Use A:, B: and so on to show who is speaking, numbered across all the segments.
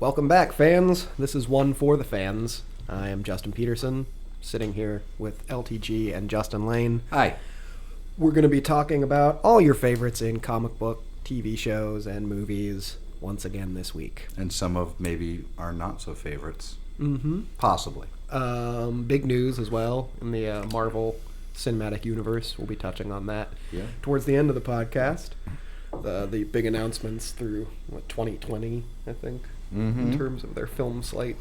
A: Welcome back, fans. This is One for the Fans. I am Justin Peterson, sitting here with LTG and Justin Lane.
B: Hi.
A: We're going to be talking about all your favorites in comic book, TV shows, and movies once again this week.
B: And some of maybe our not-so-favorites.
A: Mm-hmm.
B: Possibly.
A: Big news as well in the Marvel Cinematic Universe. We'll be touching on that towards the end of the podcast. The big announcements through, 2020, I think, in terms of their film slate.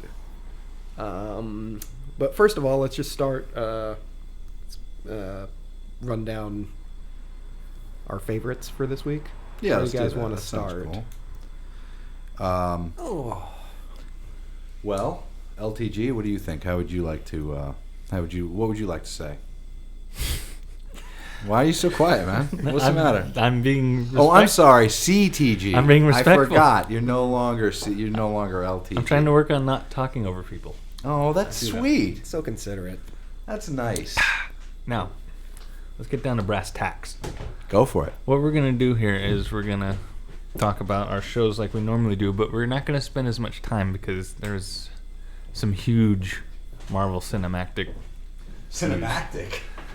A: But first of all, let's just start, run down our favorites for this week.
B: Yeah,
A: Where do you guys want to
B: That sounds
A: start?
B: Cool. Well, LTG, what do you think? What would you like to say? Why are you so quiet, man? What's the matter?
C: I'm being
B: Oh, I'm sorry, CTG.
C: I'm being respectful.
B: I forgot. You're no longer LTG.
C: I'm trying to work on not talking over people.
B: Oh, that's sweet.
A: So considerate.
B: That's nice.
C: Now, let's get down to brass tacks.
B: Go for it.
C: What we're going to do here is we're going to talk about our shows like we normally do, but we're not going to spend as much time because there's some huge Marvel cinematic.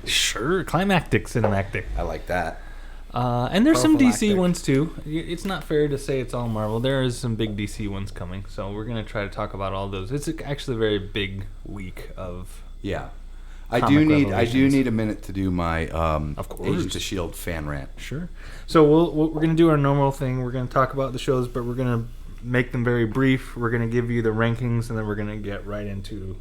C: Sure, climactic cinematic.
B: I like that.
C: And there's some DC ones too. It's not fair to say it's all Marvel. There is some big DC ones coming, so we're going to try to talk about all those. It's actually a very big week of
B: I do need a minute to do my
C: of course.
B: Agents of S.H.I.E.L.D. fan rant.
C: Sure. So we're going to do our normal thing. We're going to talk about the shows, but we're going to make them very brief. We're going to give you the rankings, and then we're going to get right into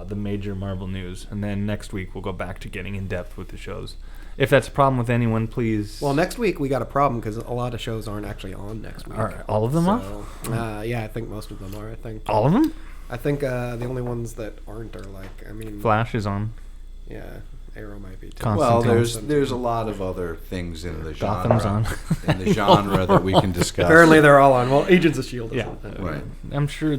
C: the major Marvel news. And then next week we'll go back to getting in depth with the shows. If that's a problem with anyone, please.
A: Well, next week we got a problem because a lot of shows aren't actually on next week.
C: Are all of them off?
A: Yeah, I think most of them are.
C: All of them?
A: I think the only ones that aren't are
C: Flash is on.
A: Yeah, Arrow might be too.
B: Well, there's a lot of other things in the genre.
C: Gotham's on.
B: In the genre that we can discuss.
A: Apparently they're all on. Well, Agents of S.H.I.E.L.D. isn't.
B: Right.
C: I'm sure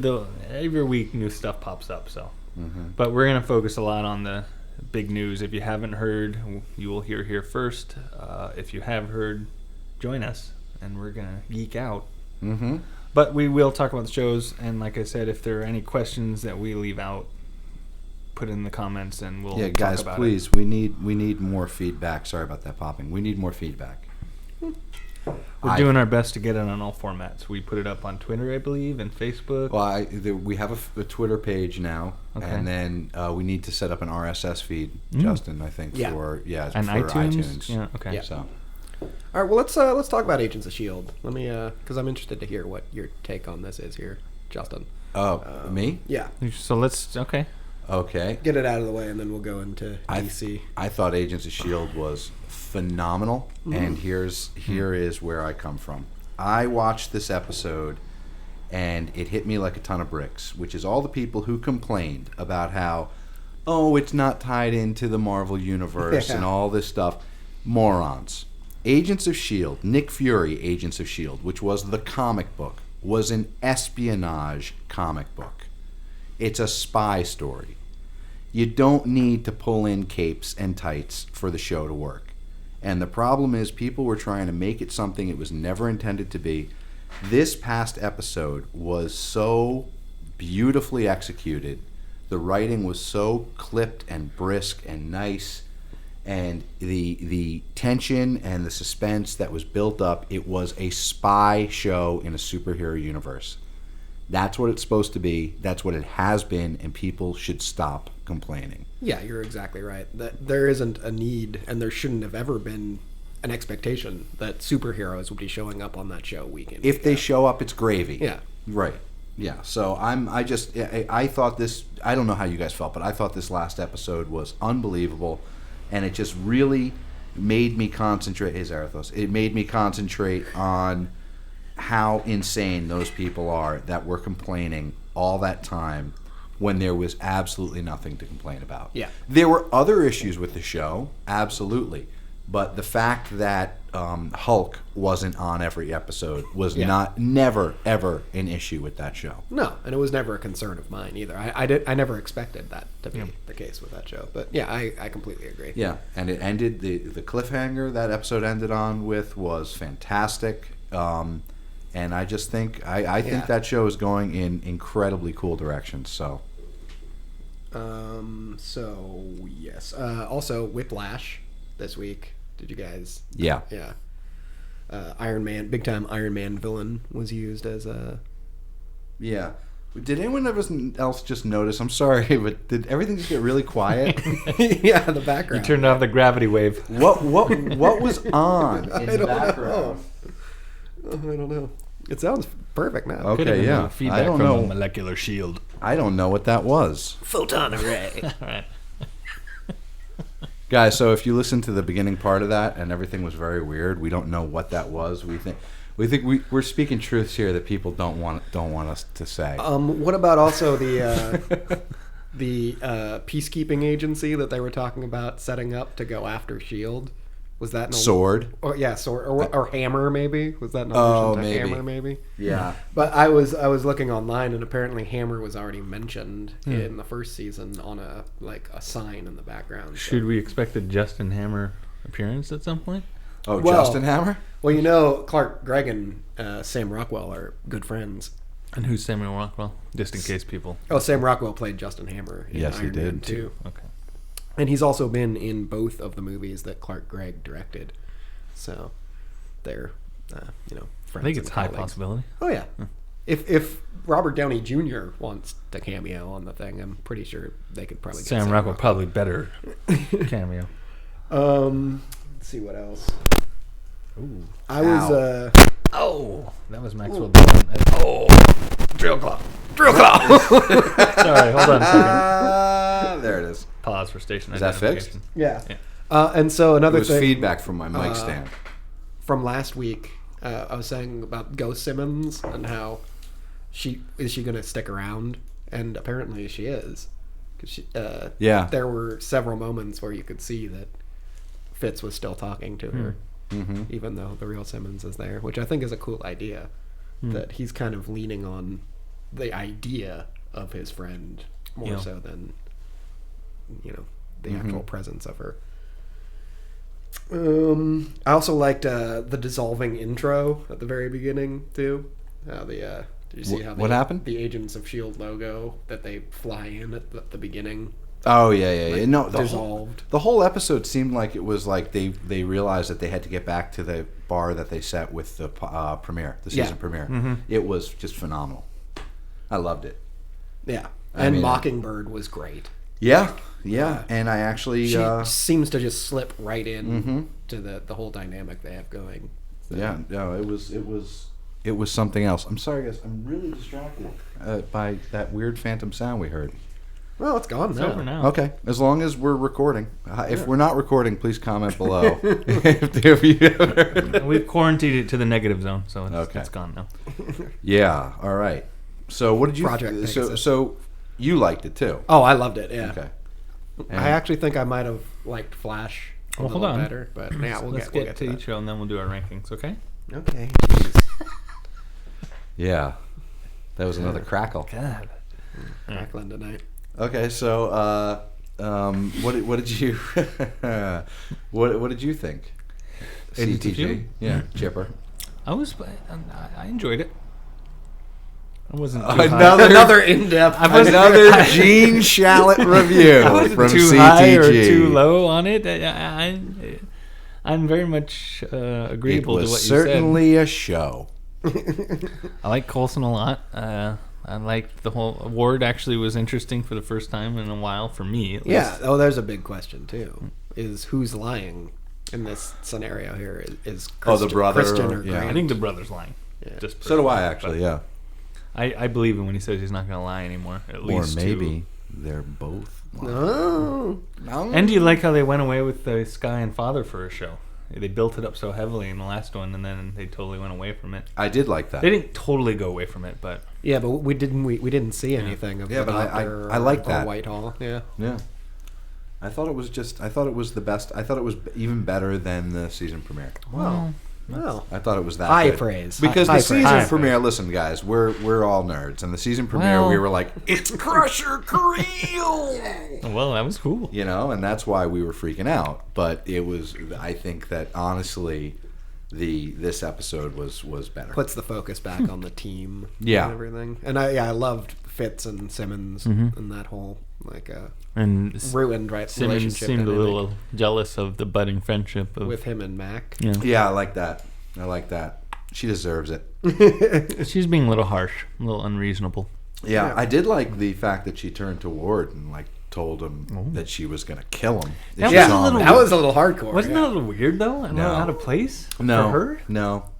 C: every week new stuff pops up. So,
B: Mm-hmm.
C: But we're gonna focus a lot on the big news. If you haven't heard, you will hear here first. If you have heard, join us, and we're gonna geek out.
B: Mm-hmm.
C: But we will talk about the shows, and like I said, if there are any questions that we leave out, put in the comments, and we'll talk
B: guys,
C: about
B: please,
C: it.
B: we need more feedback. Sorry about that popping. We need more feedback.
C: We're doing our best to get it on all formats. We put it up on Twitter, I believe, and Facebook.
B: Well, we have a Twitter page now, and then we need to set up an RSS feed, Justin. I think for for iTunes.
C: Yeah. Okay.
A: Yeah.
B: So.
A: All right. Well, let's talk about Agents of S.H.I.E.L.D. Let me, because I'm interested to hear what your take on this is here, Justin.
B: Oh, me?
A: Yeah.
C: So let's
B: Okay.
A: Get it out of the way, and then we'll go into DC.
B: I thought Agents of S.H.I.E.L.D. was phenomenal, and here is where I come from. I watched this episode, and it hit me like a ton of bricks, which is all the people who complained about how, it's not tied into the Marvel Universe and all this stuff. Morons. Agents of S.H.I.E.L.D., Nick Fury, Agents of S.H.I.E.L.D., which was the comic book, was an espionage comic book. It's a spy story. You don't need to pull in capes and tights for the show to work. And the problem is people were trying to make it something it was never intended to be. This past episode was so beautifully executed. The writing was so clipped and brisk and nice. And the tension and the suspense that was built up, it was a spy show in a superhero universe. That's what it's supposed to be. That's what it has been, and people should stop complaining.
A: Yeah, you're exactly right. That there isn't a need, and there shouldn't have ever been an expectation that superheroes would be showing up on that show week in.
B: If they show up, it's gravy.
A: Yeah.
B: Right. Yeah. So I thought this. I don't know how you guys felt, but I thought this last episode was unbelievable, and it just really made me concentrate. Hey, Zarathos. It made me concentrate on how insane those people are that were complaining all that time when there was absolutely nothing to complain about.
A: Yeah.
B: There were other issues with the show, absolutely. But the fact that Hulk wasn't on every episode was never, ever an issue with that show.
A: No, and it was never a concern of mine either. I never expected that to be the case with that show. But yeah, I completely agree.
B: Yeah, and it ended, the cliffhanger that episode ended on with was fantastic. And I just think I think that show is going in incredibly cool directions. So.
A: So yes. Also, Whiplash this week. Did you guys?
B: Yeah.
A: Yeah. Iron Man, big time Iron Man villain was used as a.
B: Yeah. Did anyone else just notice? I'm sorry, but did everything just get really quiet?
A: Yeah, the background.
C: You turned off the gravity wave.
B: What was on in the background?
A: I don't know. It sounds perfect now.
B: Okay, yeah.
C: Feedback from a molecular shield.
B: I don't know what that was.
A: Photon array.
C: All right.
B: Guys, so if you listen to the beginning part of that and everything was very weird, we don't know what that was. We think we're speaking truths here that people don't want us to say.
A: What about also the peacekeeping agency that they were talking about setting up to go after S.H.I.E.L.D.? Was that
B: Sword?
A: Sword or Hammer maybe? Was that an allusion to
B: maybe.
A: Hammer maybe?
B: Yeah.
A: But I was looking online and apparently Hammer was already mentioned in the first season on a sign in the background. So.
C: Should we expect a Justin Hammer appearance at some point?
B: Oh, Justin Hammer?
A: Well, Clark Gregg and Sam Rockwell are good friends.
C: And who's Samuel Rockwell? Just in case people.
A: Oh, Sam Rockwell played Justin Hammer in
B: Yes,
A: Iron
B: he did
A: Man too.
C: Okay.
A: And he's also been in both of the movies that Clark Gregg directed. So they're, friends.
C: I think it's
A: and
C: high
A: colleagues.
C: possibility.
A: Oh, yeah. If Robert Downey Jr. wants to cameo on the thing, I'm pretty sure they could probably get
C: Sam Rockwell probably better cameo.
A: Let's see what else.
C: Ooh.
A: I was...
C: Oh, that was Maxwell Dillon. Oh, drill claw. Drill claw. Sorry, hold on a second.
B: There it is.
C: Pause for station
B: Is that fixed?
A: Yeah. And so another
B: It was
A: thing...
B: feedback from my mic stand.
A: From last week, I was saying about Ghost Simmons and how is she going to stick around? And apparently she is. 'Cause there were several moments where you could see that Fitz was still talking to her, even though the real Simmons is there, which I think is a cool idea. That he's kind of leaning on the idea of his friend more so than the actual presence of her. I also liked the dissolving intro at the very beginning too. Did you see how
B: what happened?
A: The Agents of S.H.I.E.L.D. logo that they fly in at the beginning.
B: Oh yeah. No,
A: dissolved.
B: The whole episode seemed like it was like they realized that they had to get back to the bar that they set with the premiere, the season premiere. It was just phenomenal. I loved it.
A: Yeah, and Mockingbird was great.
B: Yeah, and I actually
A: she seems to just slip right in to the whole dynamic they have going. So.
B: Yeah, no, it was something else. I'm sorry, guys. I'm really distracted by that weird phantom sound we heard.
A: Well, it's gone now.
C: Over now.
B: Okay, as long as we're recording. If we're not recording, please comment below.
C: We've quarantined it to the negative zone, so it's gone now.
B: Yeah. All right. So what did you?
A: Project
B: so you liked it too.
A: Oh, I loved it. Yeah.
B: Okay.
A: I actually think I might have liked Flash a little better, but yeah, we'll get
C: to each show and then we'll do our rankings. Okay.
A: Okay.
B: Yeah. That was another crackle.
C: God.
A: Crackling tonight.
B: Okay, so what did you what did you think? CTG, yeah, Chipper.
C: I enjoyed it. I wasn't too
A: another in-depth.
B: Another Gene Shalit review
C: I wasn't
B: from
C: too
B: CTG.
C: high or too low on it. I'm very much agreeable to what you said.
B: It was certainly a show.
C: I like Coulson a lot. I liked the whole award. Actually, was interesting for the first time in a while for me. At least.
A: Oh, there's a big question too. Is who's lying in this scenario here? Is Christian,
B: the brother?
A: Christian or
B: Yeah.
A: Grant?
C: I think the brother's lying.
A: Yeah.
B: So do I, actually. Yeah.
C: I believe him when he says he's not going to lie anymore. At least
B: or maybe they're both
A: lying.
B: No.
C: And do you like how they went away with the Sky and Father for a show? They built it up so heavily in the last one, and then they totally went away from it.
B: I did like that.
C: They didn't totally go away from it, but
A: yeah, but we didn't see anything of
B: yeah,
A: the
B: but
A: Doctor
B: I like that.
A: Whitehall. Yeah.
B: I thought it was the best. I thought it was even better than the season premiere.
A: Well,
B: I thought it was that
A: high
B: good.
A: praise
B: Because
A: high
B: the season
A: praise.
B: premiere, listen, guys, we're all nerds, and the season premiere we were like, it's Crusher Creel,
C: well, that was cool.
B: and that's why we were freaking out. But it was, I think that honestly, this episode was better.
A: Puts the focus back on the team.
B: Yeah.
A: And everything. And I loved Fitz and Simmons and that whole
C: and
A: ruined
C: Simmons
A: relationship.
C: seemed a
A: dynamic
C: little jealous of the budding friendship
A: with him and Mac.
B: Yeah, I like that. She deserves it.
C: She's being a little harsh, a little unreasonable.
B: Yeah, I did like the fact that she turned to Ward and told him that she was going to kill him.
C: That
A: That was a little hardcore.
C: Wasn't that a little weird though? A little out of place for her?
B: No.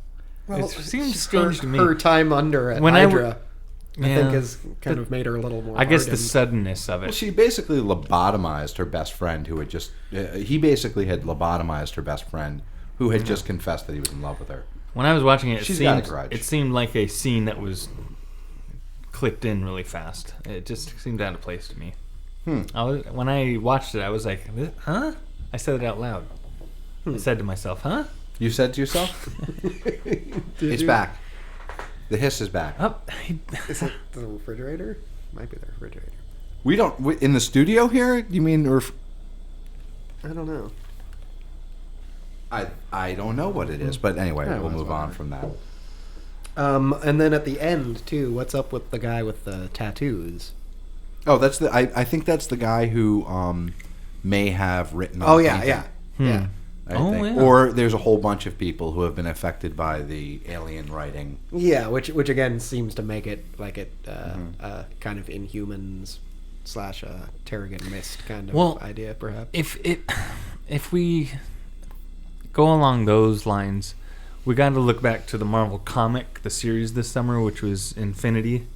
A: Well,
C: it seems strange to me.
A: Her time under at
C: When
A: Hydra, I
C: Yeah.
A: think, has kind of made her a little more.
C: I guess the
A: hardened.
C: suddenness of
B: Well,
C: it.
B: she basically lobotomized her best friend who had just... he basically had lobotomized her best friend who had just confessed that he was in love with her.
C: When I was watching it,
B: She's got a grudge.
C: it seemed like a scene that was clicked in really fast. It just seemed out of place to me. When I watched it, I was like, huh? I said it out loud. I said to myself, huh?
B: You said to yourself? It's back. The hiss is back.
C: Oh,
A: Is it the refrigerator? Might be the refrigerator.
B: We don't... in the studio here? You mean...
A: I don't know.
B: I don't know what it is, but anyway,
A: Yeah,
B: we'll
A: that's
B: move on
A: fine.
B: from that.
A: And then at the end too, what's up with the guy with the tattoos?
B: Oh, that's the... I think that's the guy who may have written...
A: Oh
B: on
A: yeah,
B: anything,
A: yeah.
B: I
C: Oh,
B: think.
C: yeah.
B: Or there's a whole bunch of people who have been affected by the alien writing.
A: Yeah, which again seems to make it like it kind of Inhumans / Terrigen Mist kind of idea, perhaps.
C: If we go along those lines, we got to look back to the Marvel comic, the series this summer, which was Infinity,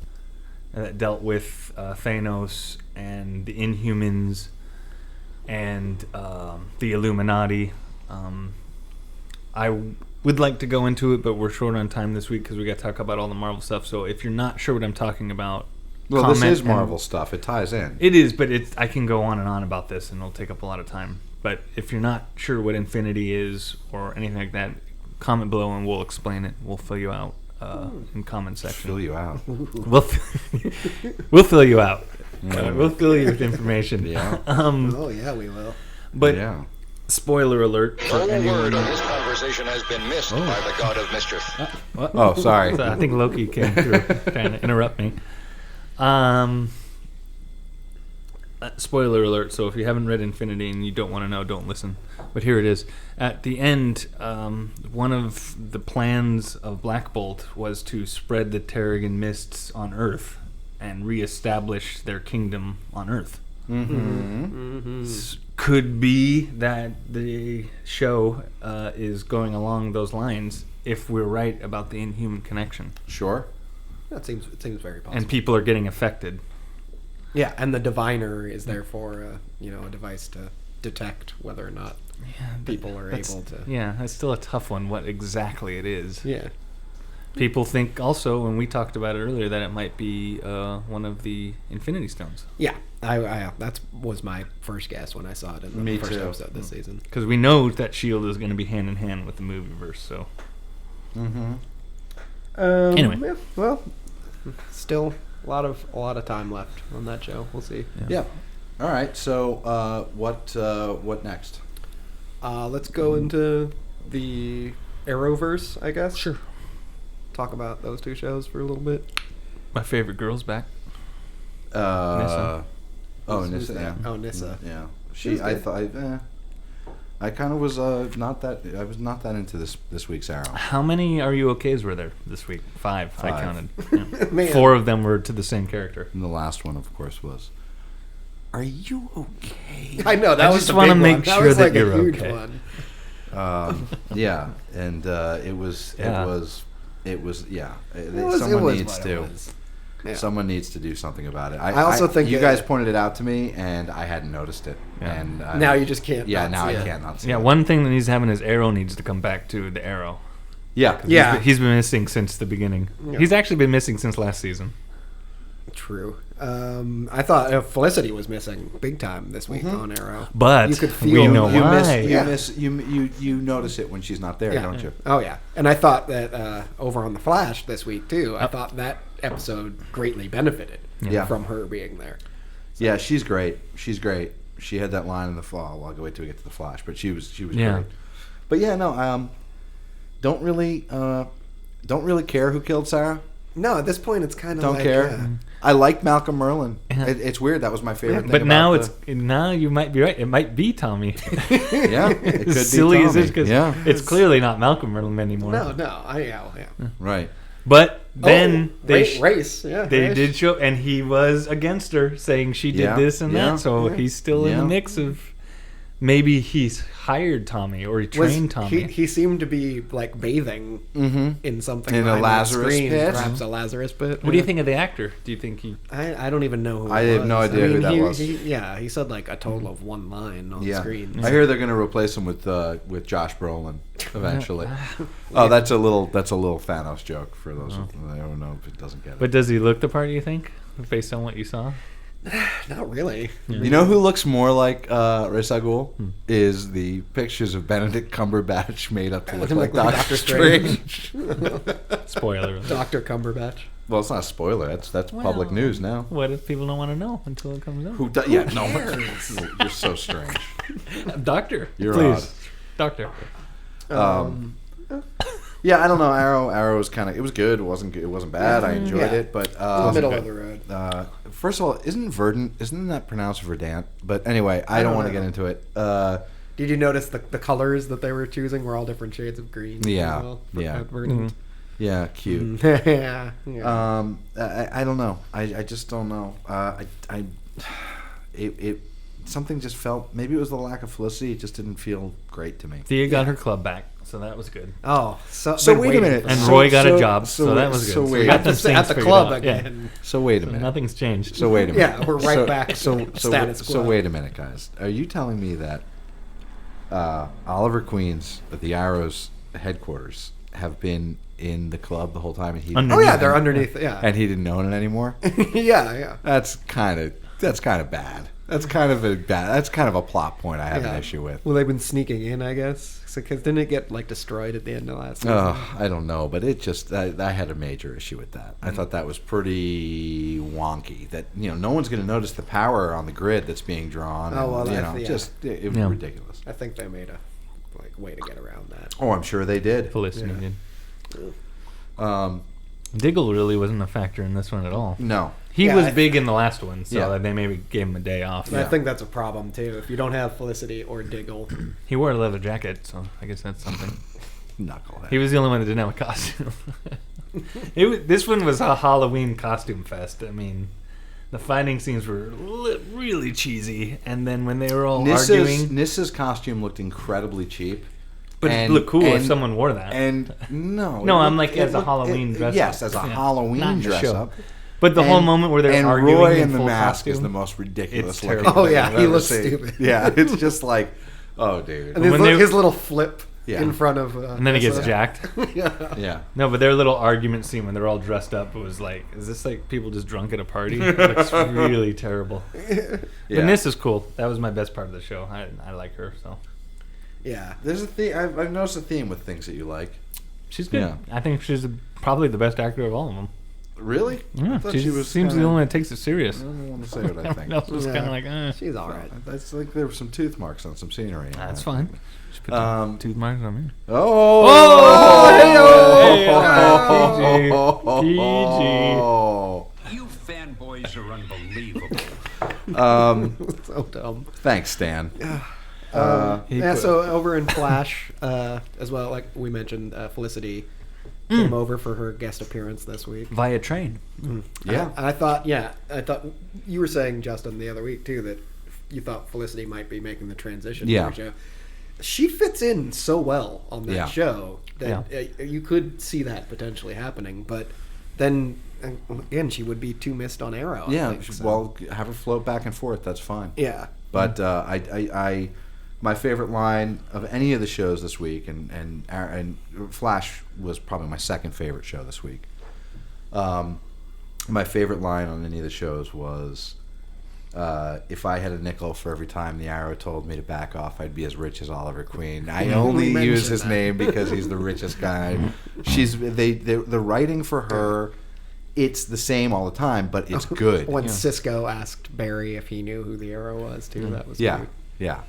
C: that dealt with Thanos and the Inhumans and the Illuminati. I would like to go into it, but we're short on time this week because we got to talk about all the Marvel stuff. So if you're not sure what I'm talking about,
B: Well, this is
C: comment
B: Marvel stuff. It ties in.
C: It is, but I can go on and on about this, and it'll take up a lot of time. But if you're not sure what Infinity is or anything like that, comment below and we'll explain it. We'll fill you out in comment section.
B: Fill you out.
C: We'll fill you out. We'll fill you with information.
B: Yeah.
A: Oh yeah, we will.
C: But
B: Yeah.
C: spoiler alert for
D: No
C: anyone.
D: word of this conversation has been missed by the god of mischief.
C: What?
B: Oh, sorry.
C: So I think Loki came through trying to interrupt me. Spoiler alert, so if you haven't read Infinity and you don't want to know, don't listen. But here it is. At the end, one of the plans of Black Bolt was to spread the Terrigen Mists on Earth and reestablish their kingdom on Earth. Could be that the show is going along those lines if we're right about the Inhuman connection.
B: Sure.
A: It seems very possible.
C: And people are getting affected.
A: Yeah, and the diviner is therefore a device to detect whether or not people are able to.
C: Yeah, that's still a tough one, what exactly it is.
A: Yeah.
C: People think also, and we talked about it earlier, that it might be one of the Infinity Stones.
A: Yeah, I that was my first guess when I saw it in the
B: Me
A: first
B: too.
A: episode this season.
C: Because we know that S.H.I.E.L.D. is going to be hand in hand with the movieverse, so... Anyway.
A: Yeah, well, still a lot of time left on that show. We'll see.
B: Yeah. All right. So, what next?
A: Let's go into the Arrowverse, I guess.
C: Sure.
A: Talk about those two shows for a little bit.
C: My favorite girl's back.
B: Nissa. Oh,
A: Who's
B: Nissa.
A: that?
B: Yeah.
A: Oh, Nissa.
B: Yeah.
A: She's
B: I
A: good.
B: thought. I kind of was not that. I was not that into this week's Arrow.
C: How many Are You OKs were there this week? 5. I
B: 5.
C: counted. Yeah.
A: Man.
C: 4 of them were to the same character.
B: And the last one, of course, was. Are you okay?
A: I know that
C: I
A: was
C: just
A: the
C: wanna
A: big
C: make
A: one.
C: sure
A: was
C: that
A: like
C: you're
A: a huge
C: okay.
A: one.
B: Yeah, and it was.
C: Yeah.
B: Someone needs
A: what
B: to.
A: it was. Yeah.
B: Someone needs to do something about it.
A: I also think
B: you
A: that-
B: guys pointed it out to me, and I hadn't noticed it.
C: Yeah.
B: And
A: Now you just can't.
B: Yeah,
A: not
B: now
A: see
B: I
A: it.
B: can't not see
C: Yeah,
B: it.
C: one thing that needs to happen is Arrow needs to come back to the Arrow.
B: Yeah,
A: Yeah.
C: He's been missing since the beginning.
A: Yeah.
C: He's actually been missing since last season.
A: True. I thought Felicity was missing big time this week on Arrow.
C: But
A: You could feel
C: we know
A: you
C: why.
B: you notice it when she's not there, don't you?
A: Oh yeah. And I thought that over on the Flash this week too. I thought that episode greatly benefited
B: Yeah.
A: from her being there.
B: Yeah, she's great. She's great. She had that line in the fall. Well, I'll wait till we get to the Flash, but she was
C: Yeah.
B: great. But yeah, no. don't really care who killed Sarah.
A: No, at this point, it's kind of
B: Don't care. I like Malcolm Merlin.
C: Yeah.
B: It's weird. That was my favorite thing.
C: But now now you might be right. It might be Tommy.
B: Yeah, it could
C: as silly
B: be
C: as
B: Tommy.
C: it is, because
B: Yeah.
C: it's clearly not Malcolm Merlin anymore.
A: No, yeah.
B: Right.
C: But then
A: race. Yeah,
C: they
A: race.
C: did show, and he was against her, saying she did this and that. So he's still in the mix of maybe he's hired Tommy or he trained Tommy.
A: He seemed to be like bathing in something
B: In a
A: behind the
B: Lazarus
A: screen,
B: pit?
A: perhaps a Lazarus pit.
C: What do you think of the actor? Do you think he?
A: I don't even know who.
B: I have no idea who that was.
A: He said like a total of one line on the screen.
B: I hear they're going to replace him with Josh Brolin eventually. That's a little Thanos joke for those who I don't know if it doesn't get it.
C: But does he look the part? You think, based on what you saw?
A: Not really.
B: You know who looks more like Ra's al Ghul is the pictures of Benedict Cumberbatch made up to look like Doctor Strange.
C: Spoiler.
A: Dr. Cumberbatch.
B: Well, it's not a spoiler. That's public news now.
C: What if people don't want to know until it comes out?
B: Who? Yeah, no. You're so strange.
C: Doctor,
B: You're
C: please,
B: odd.
C: Doctor.
B: Yeah, I don't know. Arrow was kind of. It was good. It wasn't bad. I enjoyed it, but
A: Middle of the road.
B: First of all, isn't that pronounced Verdant? But anyway, I don't want to get into it.
A: Did you notice the colors that they were choosing were all different shades of green?
B: Yeah,
A: as well,
B: yeah.
A: Verdant.
B: Yeah, cute.
A: yeah.
B: I don't know. I just don't know. It something just felt. Maybe it was the lack of Felicity. It just didn't feel great to me.
C: Thea got her club back, so that was good.
A: Oh,
B: So wait a minute.
C: And Roy got a job, so that was good.
B: So
C: So we
B: wait.
C: got them
A: at
C: things
A: the
C: figured
A: club
C: out.
A: again.
B: So wait a
C: So
B: minute.
C: nothing's changed.
B: So wait a minute.
A: Yeah, we're right back to status quo.
B: So wait a minute, guys. Are you telling me that Oliver Queen's at the Arrow's headquarters have been in the club the whole time, and he
A: Oh yeah, they're underneath. Yeah,
B: and he didn't own it anymore?
A: yeah.
B: That's kind of bad. That's kind of a plot point I have an issue with.
A: Well, they've been sneaking in, I guess, because didn't it get like destroyed at the end of last season?
B: I don't know, but it just I had a major issue with that. I thought that was pretty wonky. That no one's going to notice the power on the grid that's being drawn.
A: Oh, well,
B: and, it was ridiculous.
A: I think they made a way to get around that.
B: Oh, I'm sure they did.
C: Felicity did. Diggle really wasn't a factor in this one at all.
B: No.
C: He was big in the last one, so they maybe gave him a day off.
A: I think that's a problem too. If you don't have Felicity or Diggle,
C: He wore a leather jacket, so I guess that's something.
B: Knucklehead.
C: He was the only one that didn't have a costume. This one was a Halloween costume fest. I mean, the fighting scenes were really cheesy, and then when they were all arguing,
B: Nissa's costume looked incredibly cheap.
C: but it looked cool if someone wore that.
B: And no,
C: I'm like as a Halloween dress up.
B: Yes, as a Halloween dress up.
C: But the whole moment where they're arguing
B: Roy
C: in
B: in the
C: full
B: mask
C: costume,
B: is the most ridiculous
C: it's
B: looking
C: terrible.
A: Oh,
B: thing
A: yeah,
B: I've
A: he
B: ever
A: looks
B: seen.
A: stupid.
B: Yeah, it's just like, oh, dude.
A: and
C: when
A: his little flip
B: Yeah.
A: in front of,
C: and then he gets jacked.
B: Yeah.
C: No, but their little argument scene when they're all dressed up was like, is this like people just drunk at a party? It looks really terrible.
B: Yeah.
C: But Nis is cool. That was my best part of the show. I like her, so.
A: Yeah,
B: There's a theme. I've noticed a theme with things that you like.
C: She's good.
B: Yeah.
C: I think she's probably the best actor of all of them.
B: Really?
C: Yeah,
B: I thought
C: she
B: was
C: seems the
B: kinda-
C: only one that takes it serious.
B: I don't want to say what I
C: Everyone
B: think.
C: else was kind of like,
A: she's all right.
B: That's like there were some tooth marks on some scenery.
C: That's fine. She put the tooth marks on me.
B: Oh!
C: PG.
E: You fanboys are unbelievable.
A: So dumb.
B: Thanks, Stan.
A: So over in Flash, as well, like we mentioned, Felicity came over for her guest appearance this week.
C: Via train.
B: Yeah.
A: I thought you were saying, Justin, the other week too, that you thought Felicity might be making the transition.
B: Yeah.
A: To the show. She fits in so well on that show that you could see that potentially happening, but then again, she would be too missed on Arrow.
B: Yeah.
A: I think, so.
B: Well, have her float back and forth. That's fine.
A: Yeah.
B: But I my favorite line of any of the shows this week, and Flash was probably my second favorite show this week. My favorite line on any of the shows was, if I had a nickel for every time the Arrow told me to back off, I'd be as rich as Oliver Queen. I only use his name because he's the richest guy. The writing for her, it's the same all the time, but it's good.
A: When Cisco asked Barry if he knew who the Arrow was too, that was
B: Yeah,
A: cute.
B: yeah.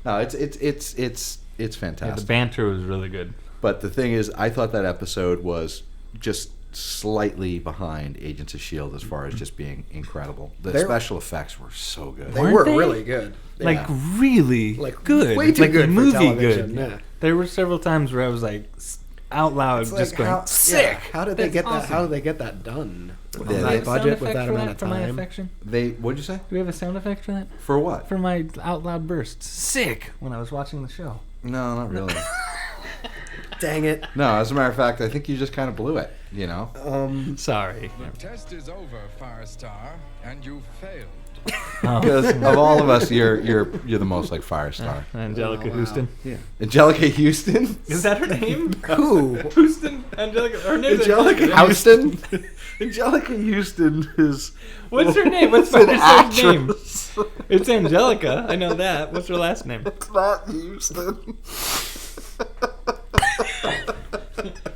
B: No, it's fantastic.
C: Yeah, the banter was really good.
B: But the thing is, I thought that episode was just slightly behind Agents of S.H.I.E.L.D. as far as just being incredible. The special effects were so good.
A: They were really good.
C: Like, really good.
A: Way too good for
C: movie
A: television.
C: good.
A: Yeah.
C: There were several times where I was like, out loud, just going, sick.
A: How did they get
C: awesome.
A: that? How did they get that done? With
B: Yeah,
A: that budget, with that amount of
C: for my
A: time.
C: affection?
B: What'd you say?
C: Do we have a sound effect for that?
B: For what?
C: For my out loud bursts. Sick when I was watching the show.
B: No, not really.
A: Dang it.
B: No, as a matter of fact, I think you just kind of blew it, you know?
C: Sorry.
E: The test is over, Firestar, and you failed.
B: Because of all of us, you're the most like Firestar.
C: Angelica Houston.
B: Yeah. Angelica Houston?
C: Is that her name?
A: Who?
C: Houston. Angelica. Her name's
B: Angelica Houston? Angelica Houston is...
C: What's her name? What's
B: an
C: her sister's name?
B: actress.
C: It's Angelica. I know that. What's her last name?
B: It's not Houston.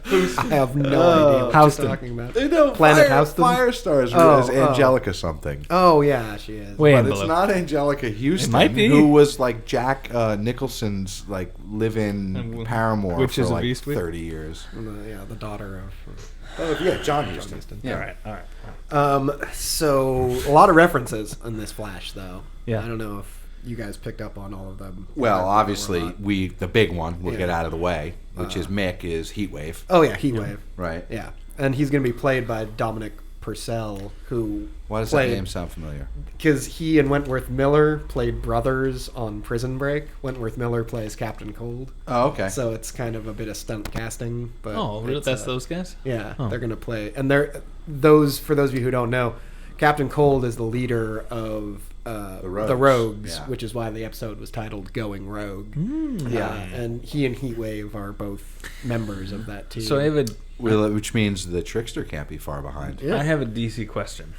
A: I have no idea what
C: Houston.
A: you're talking about.
B: No,
A: Planet Houston?
B: Firestar is
A: Oh,
B: Angelica something.
A: Oh, yeah, she is.
C: Way
B: But
C: in
B: it's
C: below.
B: not Angelica Houston,
C: might be.
B: who was like Jack Nicholson's like live-in paramour
C: Which
B: for
C: is a
B: like
C: beast with?
B: 30 years.
A: The daughter of...
B: Oh yeah, John Houston. Yeah.
C: All right.
A: So, a lot of references in this Flash, though.
C: Yeah.
A: I don't know if you guys picked up on all of them.
B: Well,
A: Or
B: obviously,
A: not.
B: the big one we'll
A: Yeah.
B: get out of the way, which is Mick is Heatwave,
A: Oh, yeah, Heatwave.
B: right?
A: Yeah. And he's going to be played by Dominic Purcell, who
B: Why does that name sound familiar?
A: because he and Wentworth Miller played brothers on Prison Break. Wentworth Miller plays Captain Cold.
B: Oh, okay.
A: So it's kind of a bit of stunt casting. But
C: Oh, really?
A: it's,
C: That's those guys?
A: Yeah,
C: Oh.
A: they're going to play. And for those of you who don't know, Captain Cold is the leader of the
B: Rogues.
A: Rogues,
B: Yeah.
A: which is why the episode was titled Going Rogue.
B: Yeah.
A: And he and Heatwave are both members of that team.
C: So I have a
B: Which means the Trickster can't be far behind.
A: Yeah.
C: I have a DC question,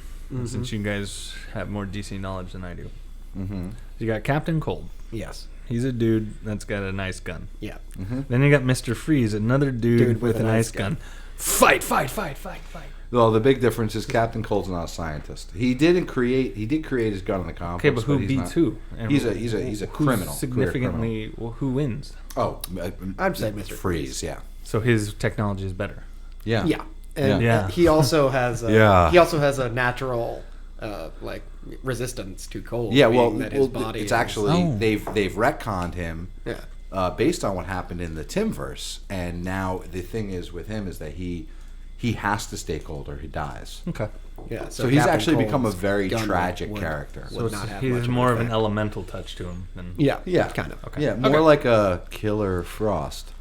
C: since you guys have more DC knowledge than I do.
B: Mm-hmm.
C: You got Captain Cold.
A: Yes.
C: He's a dude that's got a nice gun.
A: Yeah.
C: Then you got Mr. Freeze, another dude with a nice gun. Fight, fight, fight, fight, fight.
B: Well, the big difference is Captain Cold's not a scientist. He did create his gun in the comics.
C: Okay, but who
B: he's
C: beats
B: not-
C: who? And
B: He's a
C: who's
B: criminal.
C: significantly, well, who wins?
B: Oh,
A: I'd say Mr.
B: Freeze. Yeah.
C: So his technology is better.
B: Yeah.
A: Yeah. And
C: Yeah.
A: he also has a,
B: Yeah.
A: he also has a natural resistance to cold.
B: Yeah,
A: being
B: well,
A: that his body
B: it's
A: is-
B: actually
C: Oh.
B: they've retconned him
A: Yeah.
B: based on what happened in the Timverse, and now the thing is with him is that he has to stay cold or he dies.
C: Okay.
A: Yeah.
B: So he's
A: Captain
B: actually become a
A: Cold's
B: very
A: gun
B: tragic
A: would-
B: character.
A: would
C: So
A: not have
C: he's
A: much
C: more of an
A: effect.
C: elemental touch to him than.
A: Yeah.
B: Yeah,
A: Kind of.
C: Okay.
B: Yeah, more like a Killer Frost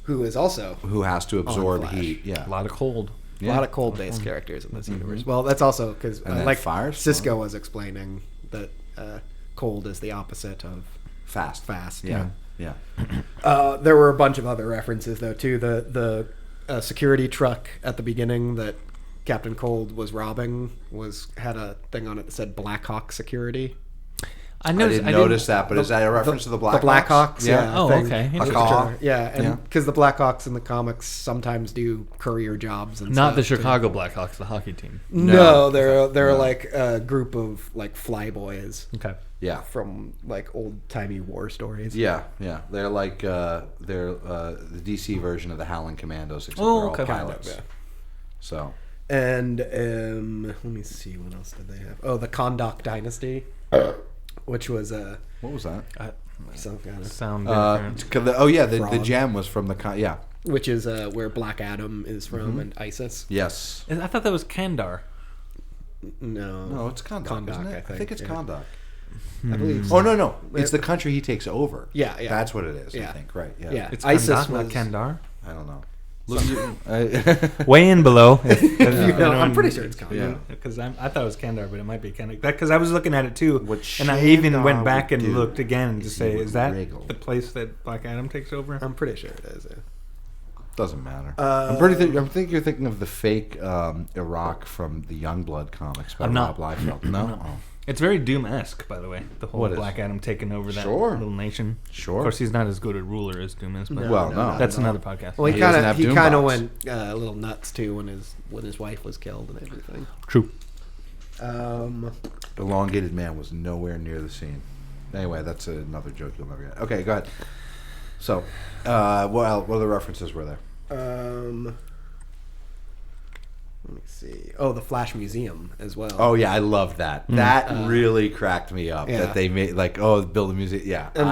A: Who is also
B: who has to absorb
A: Flash.
B: heat. Yeah,
C: A lot of cold.
A: a lot of cold-based characters in this
C: Mm-hmm.
A: universe. Well, that's also because,
B: And then
A: like
B: Firestorm.
A: Cisco was explaining, that cold is the opposite of
B: fast.
A: fast.
B: Yeah, yeah.
A: There were a bunch of other references though too. The security truck at the beginning that Captain Cold was robbing had a thing on it that said Black Hawk Security.
C: I
B: I
C: noticed.
B: didn't notice that, but is that a reference to the Blackhawks?
A: The Blackhawks, yeah.
C: Oh,
A: thing.
C: okay.
A: Which
B: Hawk.
A: are- Yeah,
B: Yeah.
A: and because the Blackhawks in the comics sometimes do courier jobs and
C: Not the
A: stuff, too.
C: Chicago Blackhawks, the hockey team.
A: No, they're
B: No.
A: like a group of like flyboys
C: Okay.
B: Yeah,
A: from like old timey war stories.
B: yeah, yeah. They're like the DC version of the Howling Commandos, except
C: Oh,
B: they're all
C: okay. Kind of,
B: pilots.
A: yeah.
B: So
A: And let me see, what else did they have? Oh, the Kondak Dynasty, which was
B: what was that?
A: some kind of,
C: Sound interference.
B: The
A: Frog.
B: gem was from the
A: which is where Black Adam is from and ISIS.
B: Yes.
C: I thought that was Kandar.
B: No, it's Kondak, isn't it?
A: I think
B: it's
A: yeah.
B: Kondak.
A: I believe. So.
B: Oh no, it's the country he takes over.
A: Yeah, yeah.
B: That's what it is. I
A: Yeah.
B: think right. Yeah.
A: Yeah.
C: It's
A: ISIS
C: ISIS, not
A: was-
C: Kandar.
B: I don't know.
C: Weigh in below.
A: I'm pretty sure it's Kondak.
B: Yeah.
C: Because I thought it was Kandar, but it might be Kandar. Because I was looking at it too,
B: What
C: and I even
B: Shandar
C: went back
B: would
C: and
B: do
C: looked again to
B: is
C: say,
B: he would
C: is that
B: wriggle.
C: the place that Black Adam takes over?
A: I'm pretty sure it is. Yeah.
B: Doesn't matter. I think you're thinking of the fake Iraq from the Youngblood comics by
C: I'm not.
B: Rob Liefeld. No. Oh.
C: It's very Doom-esque, by the way. The whole
B: What is?
C: Black Adam taking over that
B: Sure.
C: little nation.
B: Sure.
C: Of course, he's not as good a ruler as Doom is, but
B: Well, no.
C: that's another podcast.
A: Well,
B: He
A: he
B: doesn't
A: kind
B: have
A: of
B: Doom
A: went
B: box.
A: a little nuts too when his wife was killed and everything.
C: True.
B: Elongated Man was nowhere near the scene. Anyway, that's another joke you'll never get. Okay, go ahead. So, what other references were there?
A: Let me see. Oh, the Flash Museum as well.
B: Oh yeah, I love that. That really cracked me up.
A: Yeah.
B: That they made build a museum. Yeah,
A: And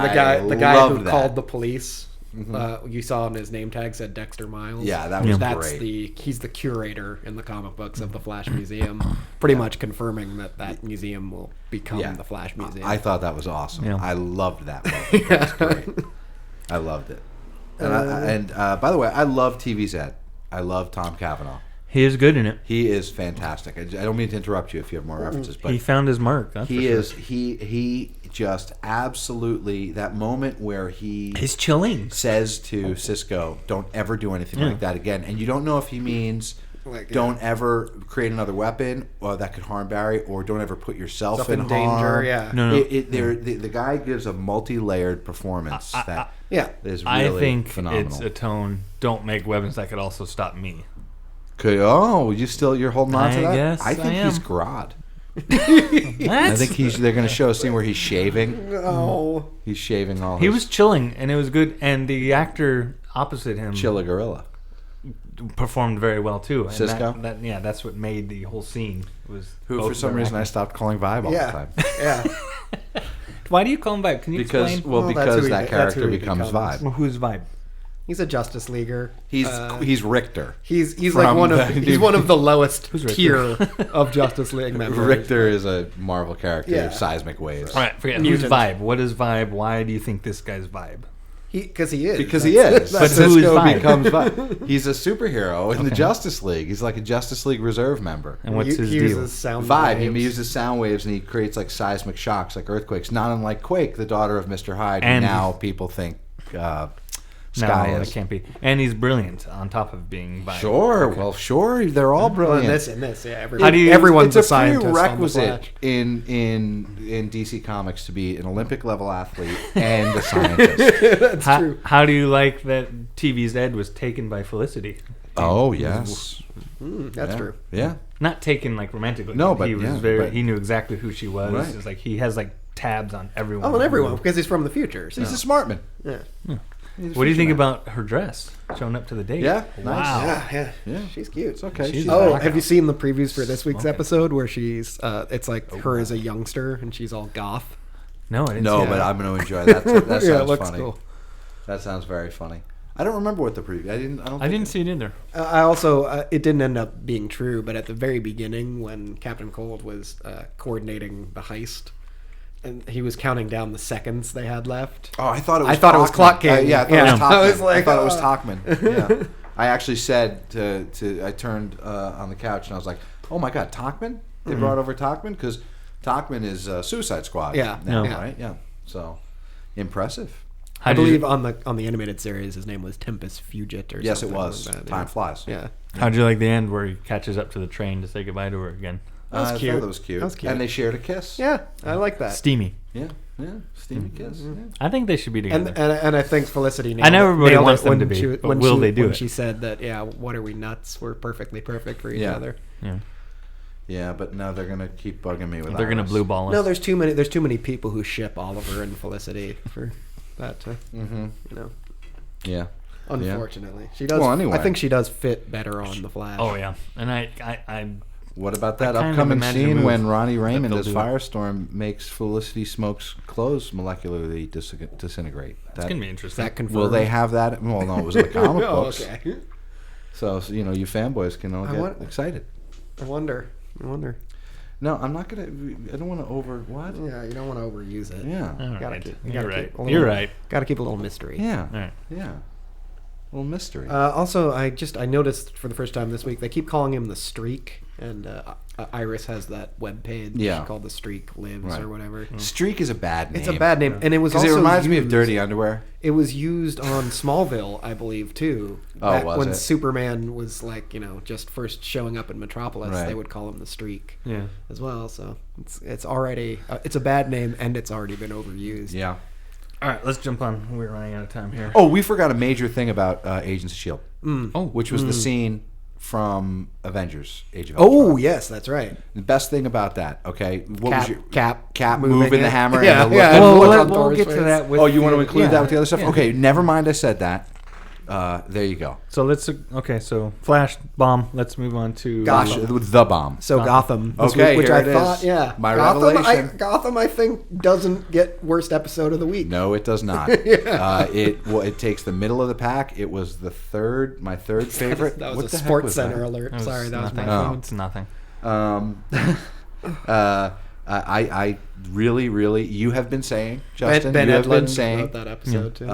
A: the guy who called the police, you saw on his name tag said Dexter Miles.
B: Yeah, that was
A: That's
B: great.
A: he's the curator in the comic books of the Flash Museum, pretty much confirming that museum will become the Flash Museum.
B: I thought that was awesome.
C: Yeah.
B: I loved that movie. That was great. I loved it. And by the way, I love TV's Ed. I love Tom Cavanaugh.
C: He is good in it.
B: He is fantastic. I don't mean to interrupt you if you have more references, but
C: He found his mark. That's
B: he
C: for
B: is
C: sure.
B: he just absolutely, that moment where he
C: He's chilling.
B: says to Cisco, "Don't ever do anything like that again," and you don't know if he means don't ever create another weapon or that could harm Barry, or don't ever put yourself in
A: danger.
B: harm.
A: Yeah.
C: No.
B: The guy gives a multi-layered performance that is really
C: I think
B: phenomenal.
C: it's a tone. Don't make weapons that could also stop me.
B: You're holding on to
C: I
B: that?
C: guess
B: I think
C: I am.
B: he's Grodd. I think they're going to show a scene where he's shaving.
A: Oh,
B: He's shaving all.
C: He
B: his
C: was chilling, and it was good. And the actor opposite him
B: Chilla Gorilla.
C: performed very well too. And
B: Cisco?
C: that's what made the whole scene was.
B: Who,
C: both
B: for some
C: their
B: reason, I
C: acting.
B: stopped calling Vibe all the
A: yeah,
B: time.
A: yeah.
C: Why do you call him Vibe? Can you explain?
A: Well, that's
B: because
A: who he-
B: that
A: that's who
B: character
A: he
B: becomes
A: becomes.
B: Vibe.
C: Well, who's Vibe?
A: He's a Justice Leaguer.
B: He's Richter.
A: He's
B: from
A: like one of
B: the-
A: one of the lowest
C: Who's Richter?
A: tier of Justice League members.
B: Richter is a Marvel character
A: Yeah.
B: of seismic waves.
C: All right, forget
A: Mutant.
C: who's Vibe. What is Vibe? Why do you think this guy's Vibe?
A: Because he is.
B: Because he is.
C: But
B: Cisco
C: who is Vibe?
B: becomes Vibe. He's a superhero in the Justice League. He's like a Justice League reserve member.
C: And what's his
A: he
C: deal?
A: uses sound
B: Vibe. He
A: waves.
B: uses sound waves and he creates like seismic shocks, like earthquakes. Not unlike Quake, the daughter of Mr. Hyde,
C: And-
B: who now people think
C: No,
B: Sky
C: that
B: is.
C: can't be. And he's brilliant on top of being Vibe.
B: Sure. Well, sure. They're all
A: Well,
B: brilliant.
A: in this, yeah.
C: How do you-
A: Everyone's
B: it's
A: a scientist on the
B: prerequisite
A: Flash.
B: in DC Comics to be an Olympic level athlete and a scientist.
A: That's true.
C: How do you like that TV's Ed was taken by Felicity?
B: Oh yes,
A: That's
B: yeah.
A: true.
B: Yeah.
C: Not taken like romantically.
B: No, but
C: he was
B: yeah,
C: very.
B: but-
C: He knew exactly who she was.
B: Right.
C: It's like he has like tabs on everyone.
A: Oh, and everyone, because he's from the future. So
B: He's a smart man.
A: yeah.
C: What do you think about her dress showing up to the date?
B: Yeah,
C: Wow.
B: nice.
A: Yeah. She's cute.
B: It's okay.
C: She's
B: She's
A: Oh,
C: back
A: have you
C: out.
A: seen the previews for this week's episode where she's? It's like her as a youngster and she's all goth.
C: No, I didn't
B: no,
C: see
B: but
C: that.
B: I'm going to enjoy that. That sounds
A: Yeah, it looks
B: funny.
A: cool.
B: That sounds very funny. I don't remember what the preview.
C: I didn't see it either.
A: I also, it didn't end up being true, but at the very beginning, when Captain Cold was coordinating the heist, and he was counting down the seconds they had left.
B: Oh, I thought it was.
A: I thought it was
B: Talkman.
A: Clock King.
B: Yeah, I thought
A: Yeah.
B: it was Talkman.
A: I was like,
B: I thought it was Talkman. Yeah. I actually said to I turned on the couch and I was like, "Oh my God, Talkman! They brought over Talkman because Talkman is Suicide Squad.
A: Yeah.
B: now,
A: Yeah.
B: right? Yeah. So impressive.
A: I believe on the animated series, his name was Tempest Fugit or
B: Yes, it
A: something
B: was.
A: like that,
B: Time
A: yeah.
B: flies.
A: Yeah.
C: How'd you like the end where he catches up to the train to say goodbye to her again?
A: That was
B: I
A: cute.
B: thought that was cute.
A: That was cute.
B: And they shared a kiss.
A: Yeah, I like that.
C: Steamy.
B: Yeah. Steamy kiss. Yeah.
C: I think they should be together.
A: And I think Felicity nailed
C: I know everybody
A: nailed
C: wants
A: it
C: them
A: when
C: to be,
A: she,
C: but
A: when
C: will
A: she,
C: they do
A: when
C: it?
A: she said that, yeah, what are we nuts? We're perfectly perfect for each
B: Yeah.
A: other.
C: yeah.
B: Yeah, but now they're gonna keep bugging me with.
C: They're gonna
B: Iris.
C: blue ball us.
A: No, there's too many people who ship Oliver and Felicity for that to, you know.
B: Yeah.
A: Unfortunately, she does.
B: Well, anyway.
A: I think she does fit better on the Flash.
C: Oh yeah, and I
B: What about that
C: I kind of
B: upcoming
C: imagine a
B: scene
C: move
B: when Ronnie Raymond
C: they'll
B: as
C: do it.
B: Firestorm makes Felicity Smoke's clothes molecularly disintegrate?
C: it's gonna be interesting.
A: That confirmed.
B: Will they have that? Well, no, it was in the comic
A: Oh,
B: books.
A: okay.
B: So you know, you fanboys can all
A: I
B: get
A: want-
B: excited.
A: I wonder.
B: No, I'm not gonna. I don't want to over what?
A: Yeah, you don't want to overuse it.
B: Yeah,
C: All
A: Gotta
C: right.
A: keep-
C: You're
A: gotta
C: right.
A: keep a little-
C: You're right.
A: Got to keep a little mystery.
B: yeah,
C: All right.
B: yeah. A little mystery.
A: Also, I noticed for the first time this week they keep calling him the Streak, and Iris has that web page
B: Yeah.
A: called The Streak Lives
B: Right.
A: or whatever.
B: Streak is a bad name.
A: It's a bad name, and it was
B: because
A: also
B: it reminds me of
A: used-
B: dirty underwear.
A: It was used on Smallville, I believe, too.
B: Oh,
A: Back
B: was
A: when
B: it?
A: Superman was like, just first showing up in Metropolis,
B: Right.
A: they would call him the Streak
C: Yeah.
A: as well. So it's already it's a bad name, and it's already been overused.
B: Yeah.
C: All right, let's jump on. We're running out of time here.
B: Oh, we forgot a major thing about Agents of Shield.
C: Oh,
B: Which was the scene from Avengers: Age of Ultron.
A: Oh yes, that's right.
B: The best thing about that, okay? What was your
A: Cap
B: moving the hammer?
A: Yeah,
B: and the
A: yeah.
B: look-
C: We'll get to that. With
B: you want to include that with the other stuff?
C: Yeah.
B: Okay, never mind. I said that. There you go.
C: So let's. Okay, so Flash bomb. Let's move on to.
A: Gosh.
B: The bomb.
A: So Gotham, this
B: Okay,
A: week, which
B: here
A: I
B: it
A: thought,
B: is.
A: yeah,
B: My
A: Gotham,
B: revelation.
A: Gotham, I think doesn't get worst episode of the week.
B: No, it does not. It takes the middle of the pack. It was my third favorite.
A: That was
B: What
A: a
B: the heck
A: Sports
B: was
A: Center
B: that?
A: alert. Sorry, that was my
C: nothing.
A: phone.
C: It's nothing.
B: I really, you have been saying, Justin,
A: Ben
B: you have been
A: Edlund
B: saying,
A: wrote that episode too.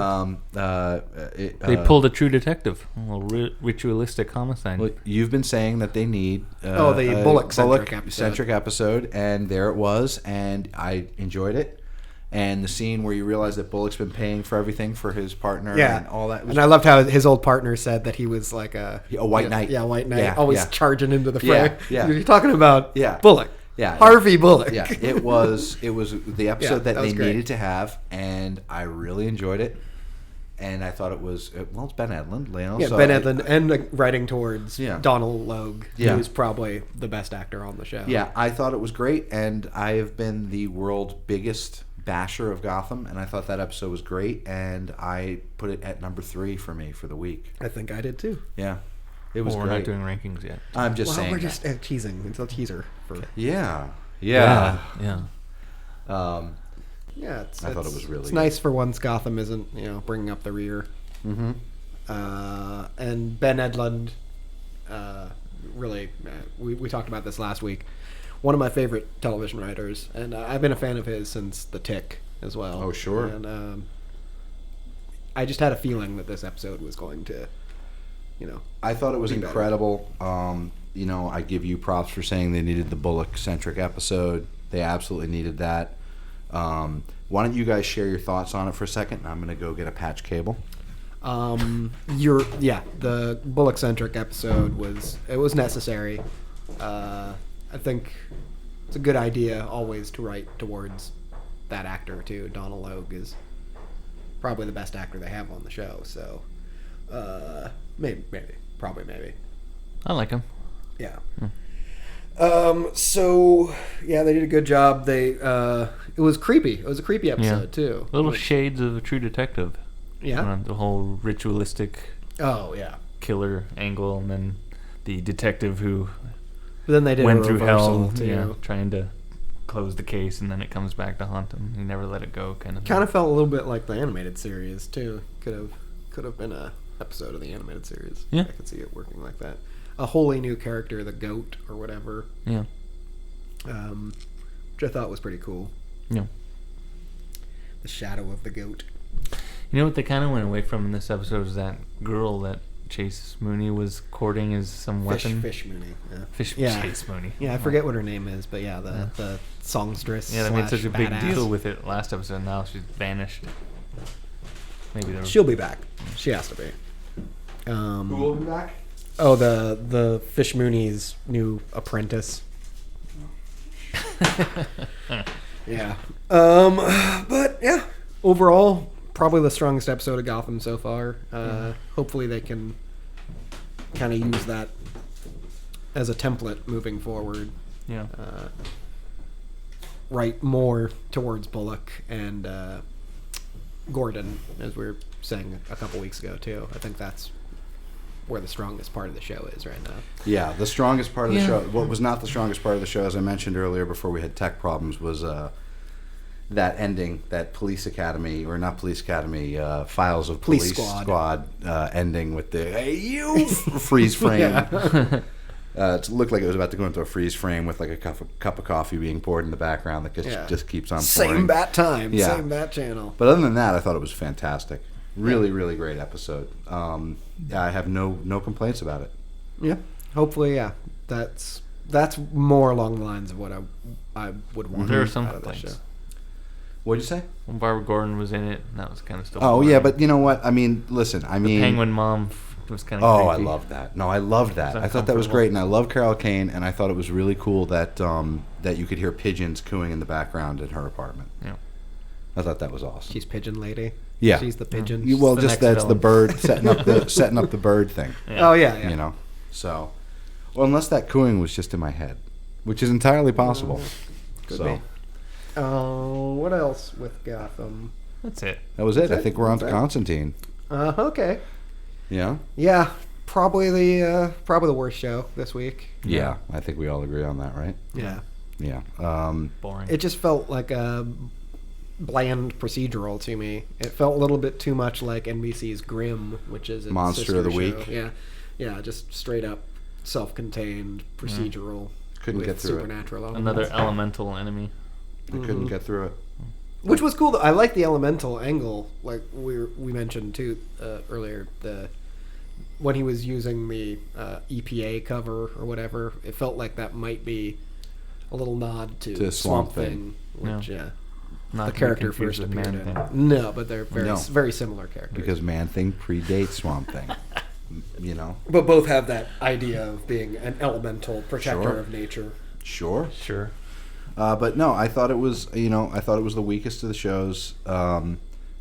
C: They pulled a True Detective, a little ritualistic homicide.
B: well, you've been saying that they need
A: the
B: a
A: Bullock-centric
B: episode, and there it was, and I enjoyed it. And the scene where you realize that Bullock's been paying for everything for his partner and all that.
A: And I loved how his old partner said that he was like a
B: white knight.
A: Yeah, white knight.
B: Yeah,
A: always
B: yeah.
A: charging into the fray.
B: Yeah, yeah.
A: You're talking about
B: Yeah.
A: Bullock.
B: Yeah.
A: Harvey Bullock.
B: Yeah, it was the episode that
A: that was
B: they
A: great.
B: needed to have, and I really enjoyed it. And I thought it was it's Ben Edlund,
A: Yeah,
B: so
A: Ben Edlund, and writing towards
B: Yeah.
A: Donald Logue,
B: Yeah.
A: who's probably the best actor on the show.
B: Yeah, I thought it was great, and I have been the world's biggest basher of Gotham, and I thought that episode was great, and I put it at number 3 for me for the week.
A: I think I did too.
B: Yeah, it was
C: We're
B: great.
C: not doing rankings yet.
B: I'm just
A: Well,
B: saying.
A: we're just teasing. It's a teaser for.
B: Yeah.
C: Yeah.
A: Yeah, it's,
B: I thought it was really
A: It's
B: good.
A: nice for once Gotham isn't bringing up the rear. Mm-hmm. And Ben Edlund, really, we talked about this last week. One of my favorite television writers, and I've been a fan of his since The Tick as well.
B: Oh, sure.
A: And I just had a feeling that this episode was going to,
B: I thought it was
A: be better.
B: incredible. I give you props for saying they needed the Bullock-centric episode. They absolutely needed that. Why don't you guys share your thoughts on it for a second? I'm going to go get a patch cable.
A: The Bullock-centric episode was necessary. I think it's a good idea always to write towards that actor too. Donald Logue is probably the best actor they have on the show, so maybe.
C: I like him.
A: Yeah. So yeah, they did a good job. It was creepy. It was a creepy episode too.
C: Little shades of a True Detective.
A: Yeah.
C: The whole ritualistic
A: Oh yeah.
C: killer angle, and then the detective who
A: But then they did
C: went
A: a
C: through hell,
A: too.
C: trying to close the case, and then it comes back to haunt him. He never let it go, kind of.
A: Kind of felt a little bit like the animated series too. Could have been a episode of the animated series.
C: Yeah.
A: I could see it working like that. A wholly new character, the goat or whatever,
C: Yeah.
A: which I thought was pretty cool.
C: Yeah.
A: The shadow of the goat.
C: You know what they kind of went away from in this episode was that girl that Chase Mooney was courting as some weapon.
A: Fish Mooney. Yeah.
C: Chase Mooney.
A: Yeah, I forget what her name is, but yeah, the songstress.
C: Yeah, they made such a big
A: badass.
C: deal with it last episode. Now she's vanished. Maybe they're.
A: She'll be back. She has to be.
B: Who will be back?
A: Oh, the Fish Mooney's new apprentice. Yeah. But yeah, overall, probably the strongest episode of Gotham so far. Hopefully they can kind of use that as a template moving forward.
C: Yeah.
A: Write more towards Bullock and Gordon, as we were saying a couple weeks ago too. I think that's where the strongest part of the show is right now.
B: Yeah, the strongest part of the
C: Yeah.
B: show. What was not the strongest part of the show, as I mentioned earlier before we had tech problems, was that ending, that Police Academy, or not Police Academy, Files of
A: Police
B: Police
A: Squad.
B: ending with the, hey, you, freeze frame. It looked like it was about to go into a freeze frame with like a cup of coffee being poured in the background that just keeps on pouring.
A: Same bat time,
B: Yeah.
A: same bat channel.
B: But other than that, I thought it was fantastic. Really, really great episode. I have no complaints about it.
A: Yeah, hopefully, yeah. That's more along the lines of what I would want.
C: There are some
A: out of this
C: complaints.
A: show.
B: What'd you say?
C: When Barbara Gordon was in it, and that was kind of still.
B: Oh,
C: boring.
B: yeah, but you know what? I mean, listen,
C: the Penguin mom was kind of.
B: Oh, I
C: creepy.
B: loved that. No, I loved that.
C: It was
B: I thought that was
C: uncomfortable.
B: great, and I love Carol Kane, and I thought it was really cool that that you could hear pigeons cooing in the background in her apartment.
C: Yeah.
B: I thought that was awesome.
A: She's Pigeon Lady.
B: Yeah.
A: She's the pigeon.
B: Well,
C: the
B: just
C: next
B: that's the
C: villain.
B: bird setting up the bird thing.
A: Oh yeah, yeah.
B: You know, so Well, unless that cooing was just in my head, which is entirely possible.
A: Could
B: So
A: be. What else with Gotham?
C: That's it.
B: that was it. I think we're on to
A: That's it.
B: Constantine.
A: Okay.
B: Yeah.
A: Yeah, probably the worst show this week.
B: Yeah. I think we all agree on that, right?
A: Yeah.
B: Yeah.
C: Boring.
A: It just felt like a bland procedural to me. It felt a little bit too much like NBC's Grimm, which is its
B: Monster of the
A: sister
B: Week.
A: show. Yeah, just straight up self-contained procedural.
B: Couldn't
A: with
B: get through it.
A: supernatural elements.
C: Another elemental enemy.
B: I couldn't get through it.
A: Which was cool. Though. I like the elemental angle, like we mentioned too earlier. When he was using the EPA cover or whatever, it felt like that might be a little nod to
B: Swamp
A: Thing, which
C: Not
A: the
C: to be
A: character
C: confused
A: first
C: with
A: appeared
C: Man-Thing.
A: in. No, but they're
B: No.
A: very similar characters.
B: Because Man-Thing predates Swamp Thing. You know?
A: But both have that idea of being an elemental protector
B: Sure.
A: of nature.
B: Sure.
C: Sure.
B: But no, I thought it was, the weakest of the shows.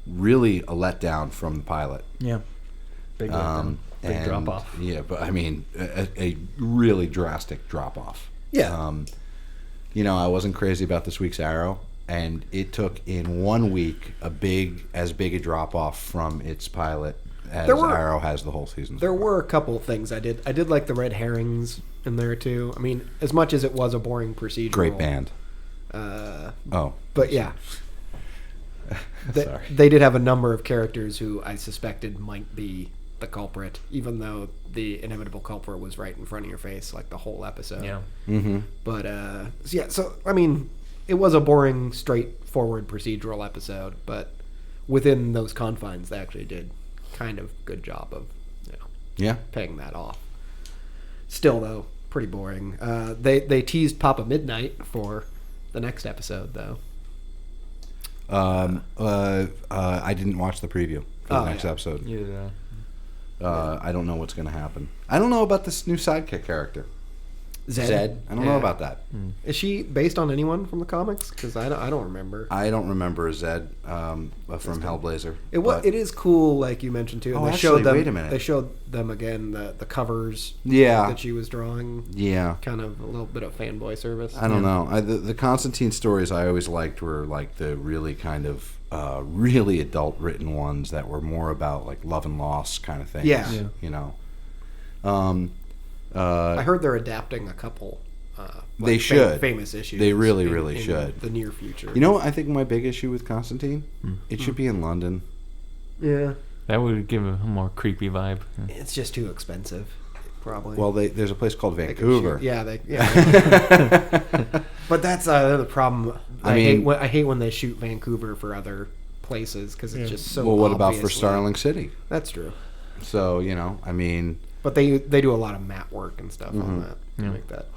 B: Really a letdown from the pilot.
C: Yeah. Big letdown. Big
B: And,
C: drop off.
B: Yeah, but I mean, a really drastic drop off.
A: Yeah.
B: I wasn't crazy about this week's Arrow, and it took in 1 week as big a drop off from its pilot as Arrow has the whole season.
A: There were a couple of things I did. I did like the red herrings in there too. I mean, as much as it was a boring procedural.
B: Great band.
A: But yeah.
B: Sorry.
A: They did have a number of characters who I suspected might be the culprit, even though the inevitable culprit was right in front of your face, like the whole episode.
C: Yeah.
B: Mm-hmm.
A: But so I mean, it was a boring, straightforward procedural episode, but within those confines, they actually did kind of good job of
B: Yeah.
A: paying that off. Still, though, pretty boring. They teased Papa Midnight for the next episode, though.
B: I didn't watch the preview for the next episode.
C: Yeah.
B: I don't know what's going to happen. I don't know about this new sidekick character.
A: Zed.
B: I don't know about that.
A: Is she based on anyone from the comics? Because I don't remember.
B: I don't remember Zed from Hellblazer.
A: It is cool, like you mentioned too.
B: Oh,
A: They
B: actually,
A: showed them,
B: wait a minute.
A: They showed them again the covers.
B: Yeah.
A: That she was drawing.
B: Yeah.
A: Kind of a little bit of fanboy service.
B: I don't know. The Constantine stories I always liked were like the really kind of really adult written ones that were more about like love and loss kind of things.
A: Yeah.
B: You know.
A: I heard they're adapting a couple.
B: They should.
A: Famous issues.
B: They really should.
A: The near future.
B: You know what I think my big issue with Constantine? It should be in London.
A: Yeah.
C: That would give a more creepy vibe.
A: It's just too expensive, probably.
B: Well, there's a place called
A: They could
B: Vancouver.
A: shoot- yeah. But that's the problem. I hate when they shoot Vancouver for other places because it's just so.
B: Well, what about for
A: obviously-
B: Starling City?
A: That's true.
B: So I mean,
A: But they do a lot of mat work and stuff on that to
C: Yeah.
A: make that.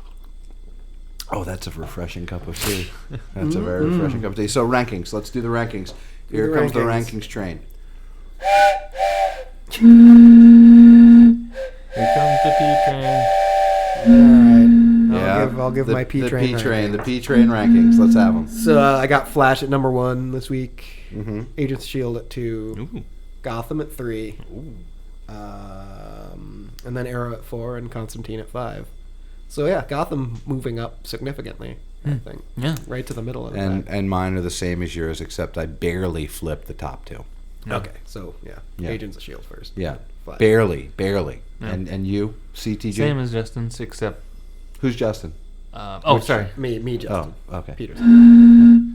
B: oh, that's a refreshing cup of tea. That's a very refreshing cup of tea. So rankings. Let's do the rankings. Here
A: the
B: comes the
A: rankings.
B: rankings train.
C: Here comes the P train.
A: All right. I'll give my P train.
B: The P train. The
A: rankings.
B: P train rankings. Let's have them.
A: So I got Flash at number 1 this week.
B: Mm-hmm.
A: Agents of S.H.I.E.L.D. at 2.
C: Ooh.
A: Gotham at 3. And then Arrow at 4 and Constantine at 5. So yeah, Gotham moving up significantly, I think.
C: Yeah.
A: Right to the middle of the pack.
B: And mine are the same as yours, except I barely flipped the top two.
A: Okay, so yeah.
B: Yeah.
A: Agents of S.H.I.E.L.D. first.
B: Yeah,
A: Flash.
B: barely.
C: Yeah.
B: And you, CTG?
C: Same as Justin's, except.
B: Who's Justin?
C: Sorry.
A: Me, Justin.
B: Oh, okay.
A: Peters.
C: P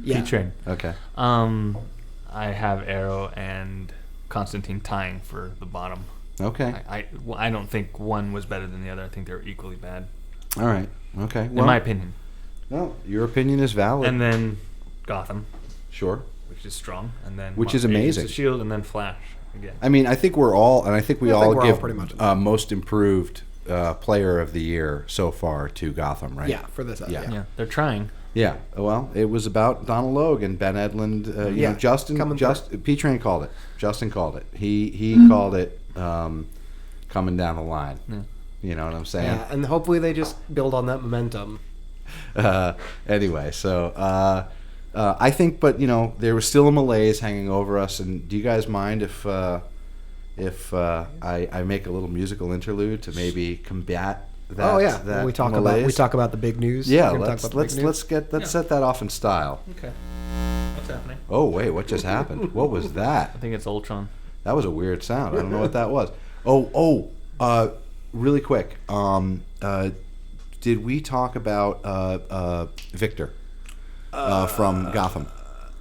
A: Yeah.
C: train.
B: Okay.
C: I have Arrow and Constantine tying for the bottom.
B: Okay.
C: I don't think one was better than the other. I think they were equally bad,
B: All right. Okay.
C: in my opinion.
B: Well, your opinion is valid.
C: And then Gotham,
B: Sure.
C: which is strong, and then
B: Which is
C: Agents
B: amazing.
C: of S.H.I.E.L.D. and then Flash again.
B: I mean, I think we're all, and I think we
A: I
B: all
A: think we're all
B: give
A: pretty much
B: most improved player of the year so far to Gotham, right?
A: Yeah, for this.
B: Yeah.
C: Yeah, they're trying.
B: Yeah. Well, it was about Donald Logue and Ben Edlund.
A: Yeah,
B: Justin.
A: coming
B: P Train called it. Justin called it. He called it coming down the line.
C: Yeah.
B: You know what I'm saying?
A: Yeah, and hopefully they just build on that momentum.
B: Anyway, so I think, but there was still a malaise hanging over us. And do you guys mind if I make a little musical interlude to maybe combat that.
A: Oh yeah,
B: that
A: we talk
B: malaise.
A: about the big news.
B: Yeah,
A: We're gonna
B: let's
A: talk about the big news.
B: set that off in style.
C: Okay. What's happening?
B: Oh wait, what just happened? What was that?
C: I think it's Ultron.
B: That was a weird sound. I don't know what that was. Really quick. Did we talk about Victor from Gotham?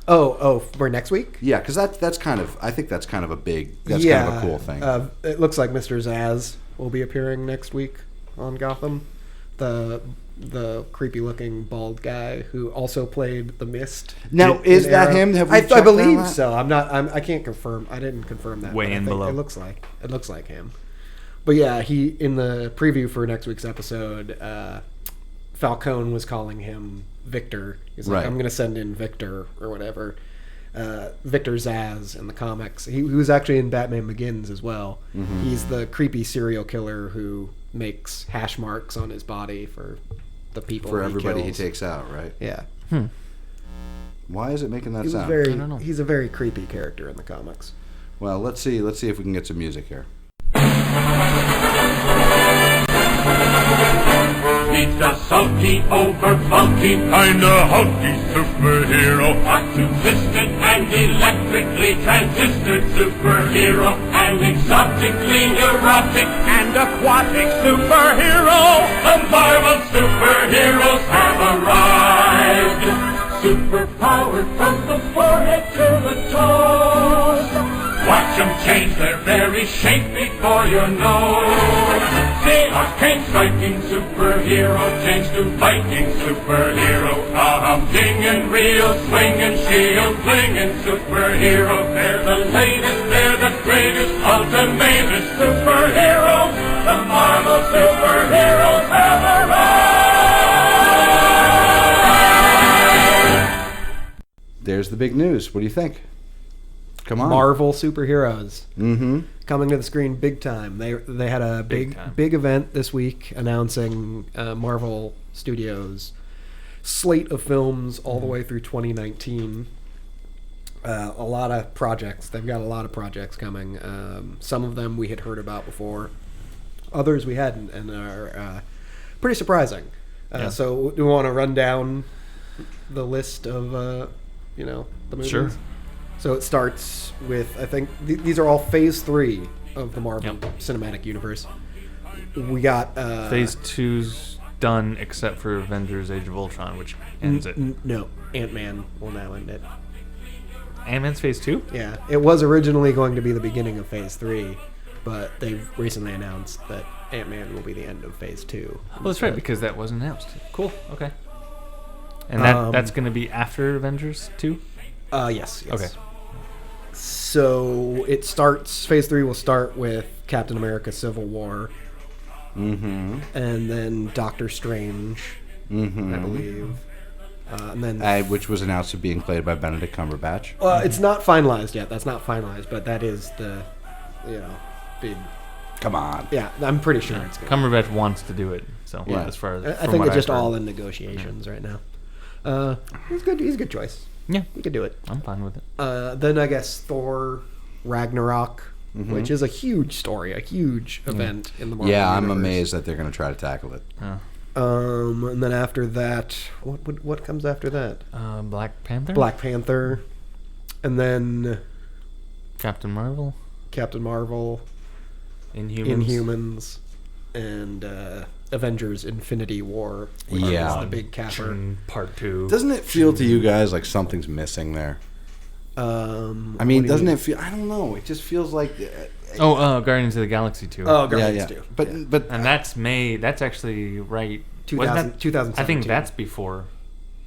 A: For next week?
B: Yeah, because that's kind of. I think that's kind of a big. That's
A: yeah,
B: kind of a cool thing.
A: It looks like Mr. Zsasz will be appearing next week on Gotham. The creepy looking bald guy who also played the Mist.
B: Now, is that him? Have we
A: I
B: checked on
A: believe
B: that?
A: so. I can't confirm. I didn't confirm that.
C: Way
A: but I
C: in
A: think
C: below.
A: It looks like him. But yeah, he in the preview for next week's episode, Falcone was calling him Victor. He's like,
B: Right.
A: I'm going to send in Victor or whatever. Victor Zsasz in the comics. He was actually in Batman Begins as well.
B: Mm-hmm.
A: He's the creepy serial killer who makes hash marks on his body for the people
B: For everybody he
A: kills.
B: takes out, right?
A: Yeah.
B: Why is it making that
A: He was
B: sound?
C: I don't know.
A: He's a very creepy character in the comics.
B: Well, let's see if we can get some music here.
F: He's a salty, over-funky, kinda hulky superhero. A twisted and electrically transistored superhero. An exotically erotic and aquatic superhero. The Marvel superheroes have arrived. Superpowered from the forehead to the toes. Watch them change their very shape before your nose. See arcane striking superhero change to Viking superhero. A humdinging, real swinging, shield flinging superhero. They're the latest, they're the greatest, ultimatest superheroes. The Marvel superheroes have arrived.
B: There's the big news. What do you think? Come on.
A: Marvel superheroes.
B: Mm-hmm.
A: Coming to the screen big time. They had a big event this week announcing Marvel Studios' slate of films all the way through 2019. A lot of projects. They've got a lot of projects coming. Some of them we had heard about before. Others we hadn't, and are pretty surprising. So do we want to run down the list of the movies?
C: Sure.
A: So it starts with, I think, these are all Phase 3 of the Marvel Cinematic Universe. We got...
C: Phase 2's done except for Avengers Age of Ultron, which ends it.
A: No, Ant-Man will now end it.
C: Ant-Man's Phase 2?
A: Yeah, it was originally going to be the beginning of Phase 3, but they've recently announced that Ant-Man will be the end of Phase 2.
C: Well, that's right, because that was announced. Cool, okay. And that's going to be after Avengers 2?
A: Yes.
C: Okay.
A: So it starts. Phase 3 will start with Captain America: Civil War, and then Doctor Strange, I believe, and then
B: Which was announced as being played by Benedict Cumberbatch.
A: it's not finalized yet. That's not finalized, but that is the, big.
B: Come on.
A: Yeah, I'm pretty sure it's good.
C: Cumberbatch wants to do it, so
B: Yeah.
C: as far as
A: I
C: from
A: think
C: what
A: it's just
C: I've heard.
A: all in negotiations right now. He's good. He's a good choice.
C: Yeah,
A: He could do it.
C: I'm fine with it.
A: Then I guess Thor Ragnarok, which is a huge story, a huge event in the Marvel
B: Yeah, I'm
A: universe.
B: amazed that they're going to try to tackle it.
A: And then after that, what comes after that?
C: Black Panther?
A: Black Panther, and then
C: Captain Marvel?
A: Captain Marvel,
C: Inhumans?
A: Inhumans, and Avengers: Infinity War. Which
B: Yeah.
A: is the big capper.
C: Part 2.
B: Doesn't it feel to you guys like something's missing there? I mean, doesn't it feel? I don't know. It just feels like.
C: Guardians of the Galaxy 2.
A: Oh, Guardians too.
B: But
C: And that's May. That's actually right.
A: 2017.
C: I think that's before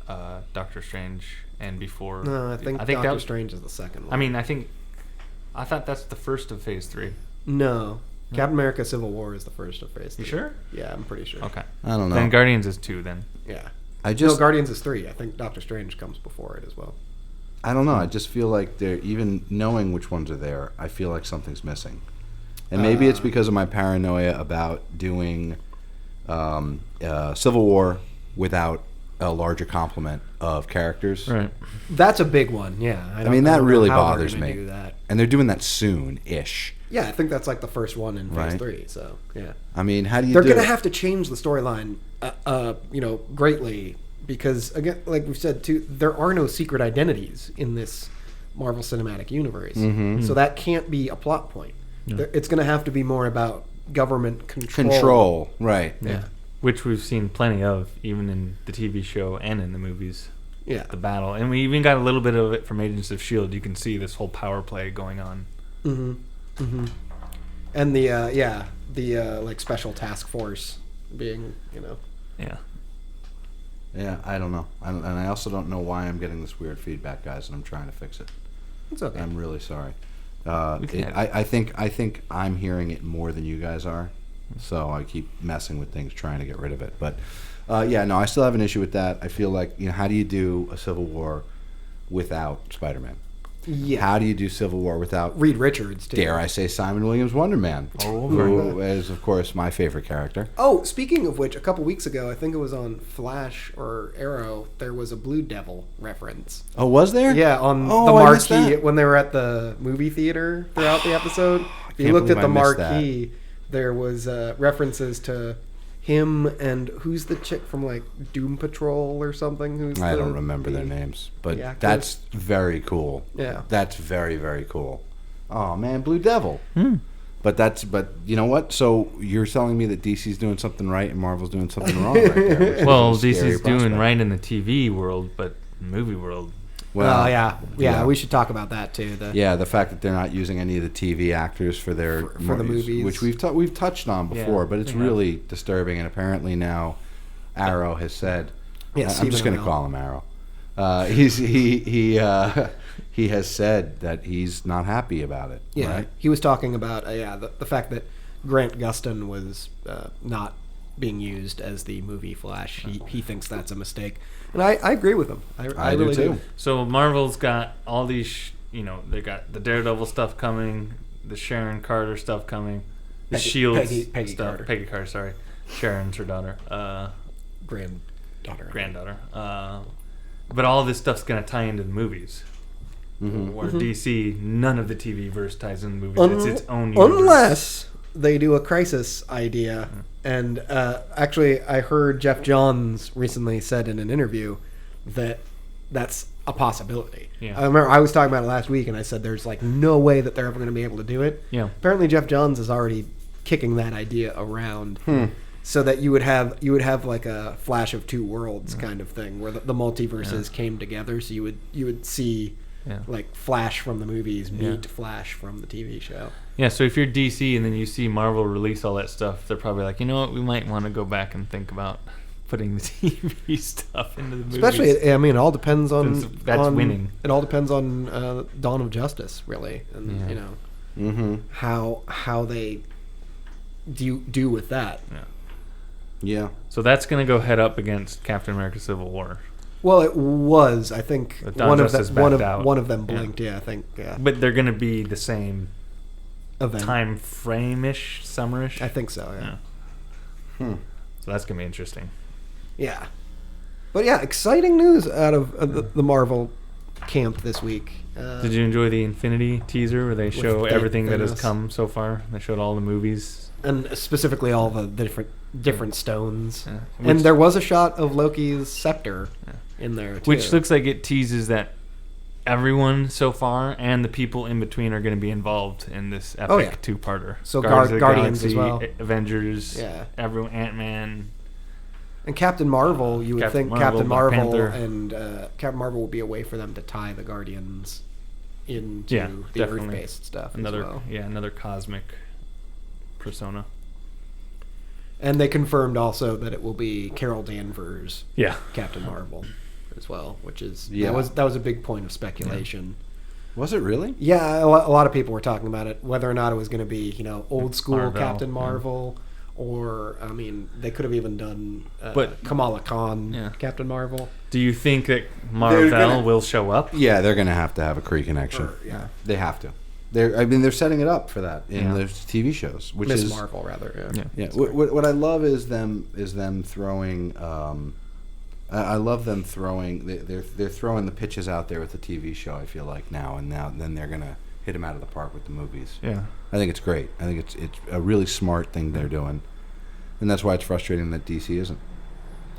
C: Doctor Strange and before.
A: No, I think
C: that
A: Doctor
C: was,
A: Strange is the second one.
C: I mean, I thought that's the first of Phase 3.
A: No. Captain America: Civil War is the first of Phase 3.
C: You sure?
A: Yeah, I'm pretty sure.
C: Okay.
B: I don't know.
C: Then Guardians is 2 then.
A: Yeah.
B: No,
A: Guardians is 3. I think Doctor Strange comes before it as well.
B: I don't know. I just feel like they're even knowing which ones are there. I feel like something's missing, and maybe it's because of my paranoia about doing Civil War without a larger complement of characters.
C: Right.
A: That's a big one. Yeah.
B: I mean, that really
A: how they're
B: bothers
A: gonna
B: me.
A: do that.
B: And they're doing that soon-ish.
A: Yeah, I think that's like the first one in Phase
B: Right.
A: 3. So yeah,
B: I mean, how do you
A: they're
B: do
A: going to
B: it?
A: have to change the storyline, greatly because again, like we've said too, there are no secret identities in this Marvel Cinematic Universe, so that can't be a plot point. It's going to have to be more about government control.
B: Right.
A: Yeah.
C: Which we've seen plenty of, even in the TV show and in the movies.
A: Yeah.
C: The battle, and we even got a little bit of it from Agents of S.H.I.E.L.D. You can see this whole power play going on.
A: And the like special task force being,
C: Yeah.
B: Yeah, I don't know. And I also don't know why I'm getting this weird feedback, guys, and I'm trying to fix it.
A: it's okay.
B: I'm really sorry.
C: We can edit.
B: I think I'm hearing it more than you guys are, so I keep messing with things trying to get rid of it. But I still have an issue with that. I feel like, how do you do a Civil War without Spider-Man?
A: Yeah.
B: How do you do Civil War without,
A: Reed Richards, too.
B: dare I say, Simon Williams Wonder Man, who is, of course, my favorite character.
A: Oh, speaking of which, a couple weeks ago, I think it was on Flash or Arrow, there was a Blue Devil reference.
B: Oh, was there?
A: Yeah, on the
B: I missed
A: marquee
B: that.
A: when they were at the movie theater throughout the episode. If you
B: can't
A: looked at the
B: believe I missed that.
A: marquee, there was references to him and who's the chick from like Doom Patrol or something?
B: I don't remember their names, but
A: the actors?
B: that's very cool.
A: Yeah.
B: That's very, very cool. Oh man, Blue Devil. But you know what? So you're telling me that DC's doing something right and Marvel's doing something wrong right there. which is
C: Well,
B: a scary
C: DC's doing
B: prospect.
C: right in the TV world, but movie world.
B: Well,
A: yeah, we should talk about that too.
B: the fact that they're not using any of the TV actors for their
A: For the movies.
B: which we've touched on before,
C: Yeah,
B: but it's
C: we have.
B: really disturbing. And apparently now, Arrow has said,
A: Yeah,
B: I'm
A: Stephen
B: just going to
A: Amell.
B: call him Arrow. He has said that he's not happy about it.
A: Yeah,
B: right?
A: he was talking about the fact that Grant Gustin was not being used as the movie Flash. He thinks that's a mistake, and I agree with him. I
B: do
A: really
B: too.
C: So Marvel's got all these, they got the Daredevil stuff coming, the Sharon Carter stuff coming, the Shield
A: Peggy
C: stuff.
A: Carter.
C: Peggy Carter, sorry. Sharon's her daughter. Granddaughter. But all this stuff's going to tie into the movies. Where DC, none of the TV verse ties into the movies. It's its own universe.
A: Unless they do a Crisis idea. And actually, I heard Jeff Johns recently said in an interview that that's a possibility.
C: Yeah.
A: I remember I was talking about it last week, and I said there's like no way that they're ever going to be able to do it.
C: Yeah.
A: Apparently, Jeff Johns is already kicking that idea around, so that you would have like a Flash of Two Worlds kind of thing, where the multiverses came together. So you would see like Flash from the movies meet Flash from the TV show.
C: Yeah, so if you're DC and then you see Marvel release all that stuff, they're probably like, you know what, we might want to go back and think about putting the TV stuff into the movies.
A: Especially, I mean, it all depends on
C: That's winning.
A: It all depends on Dawn of Justice, really, and how they do with that.
B: Yeah.
C: So that's going to go head up against Captain America: Civil War.
A: Well, it was. I think
C: But Dawn
A: one
C: of
A: of them.
C: Justice backed out.
A: One of them blinked. Yeah, I think. Yeah.
C: But they're going to be the same
A: Event.
C: time frame-ish, summerish.
A: I think so. Yeah.
C: So that's going to be interesting.
A: Yeah. But yeah, exciting news out of the Marvel camp this week.
C: Did you enjoy the Infinity teaser where they show everything that has
A: Thanos.
C: come so far? They showed all the movies.
A: And specifically all the different stones.
C: Yeah.
A: And there was a shot of Loki's scepter in there too.
C: Which looks like it teases that everyone so far and the people in between are going to be involved in this epic two-parter.
A: So
C: Guardians of the
A: Guardians as
C: Galaxy,
A: well.
C: Avengers,
A: Yeah.
C: everyone, Ant-Man.
A: And Captain Marvel, you would
C: Captain
A: think
C: Marvel,
A: Captain
C: Black
A: Marvel
C: Panther.
A: and Captain Marvel would be a way for them to tie the Guardians into
C: Yeah,
A: the
C: definitely.
A: Earth-based stuff
C: Another,
A: as well.
C: another cosmic persona.
A: And they confirmed also that it will be Carol Danvers,
C: Yeah.
A: Captain Marvel, as well, which is
B: Yeah.
A: that was a big point of speculation.
B: Was it really?
A: Yeah, a lot of people were talking about it, whether or not it was going to be old school
C: Marvel,
A: Captain
C: yeah.
A: Marvel, or I mean they could have even done
C: But-
A: Kamala Khan
C: Yeah.
A: Captain Marvel.
C: Do you think that Marvel
B: gonna-
C: will show up?
B: Yeah, they're going to have a Kree connection.
A: Yeah,
B: They have to. They're setting it up for that in
C: Yeah.
B: the TV shows, which
A: Miss
B: is
A: Marvel rather.
C: Yeah.
B: Yeah, what I love is them throwing I love them throwing. They're throwing the pitches out there with the TV show. I feel like now then they're gonna hit them out of the park with the movies.
C: Yeah,
B: I think it's great. I think it's a really smart thing they're doing, and that's why it's frustrating that DC isn't.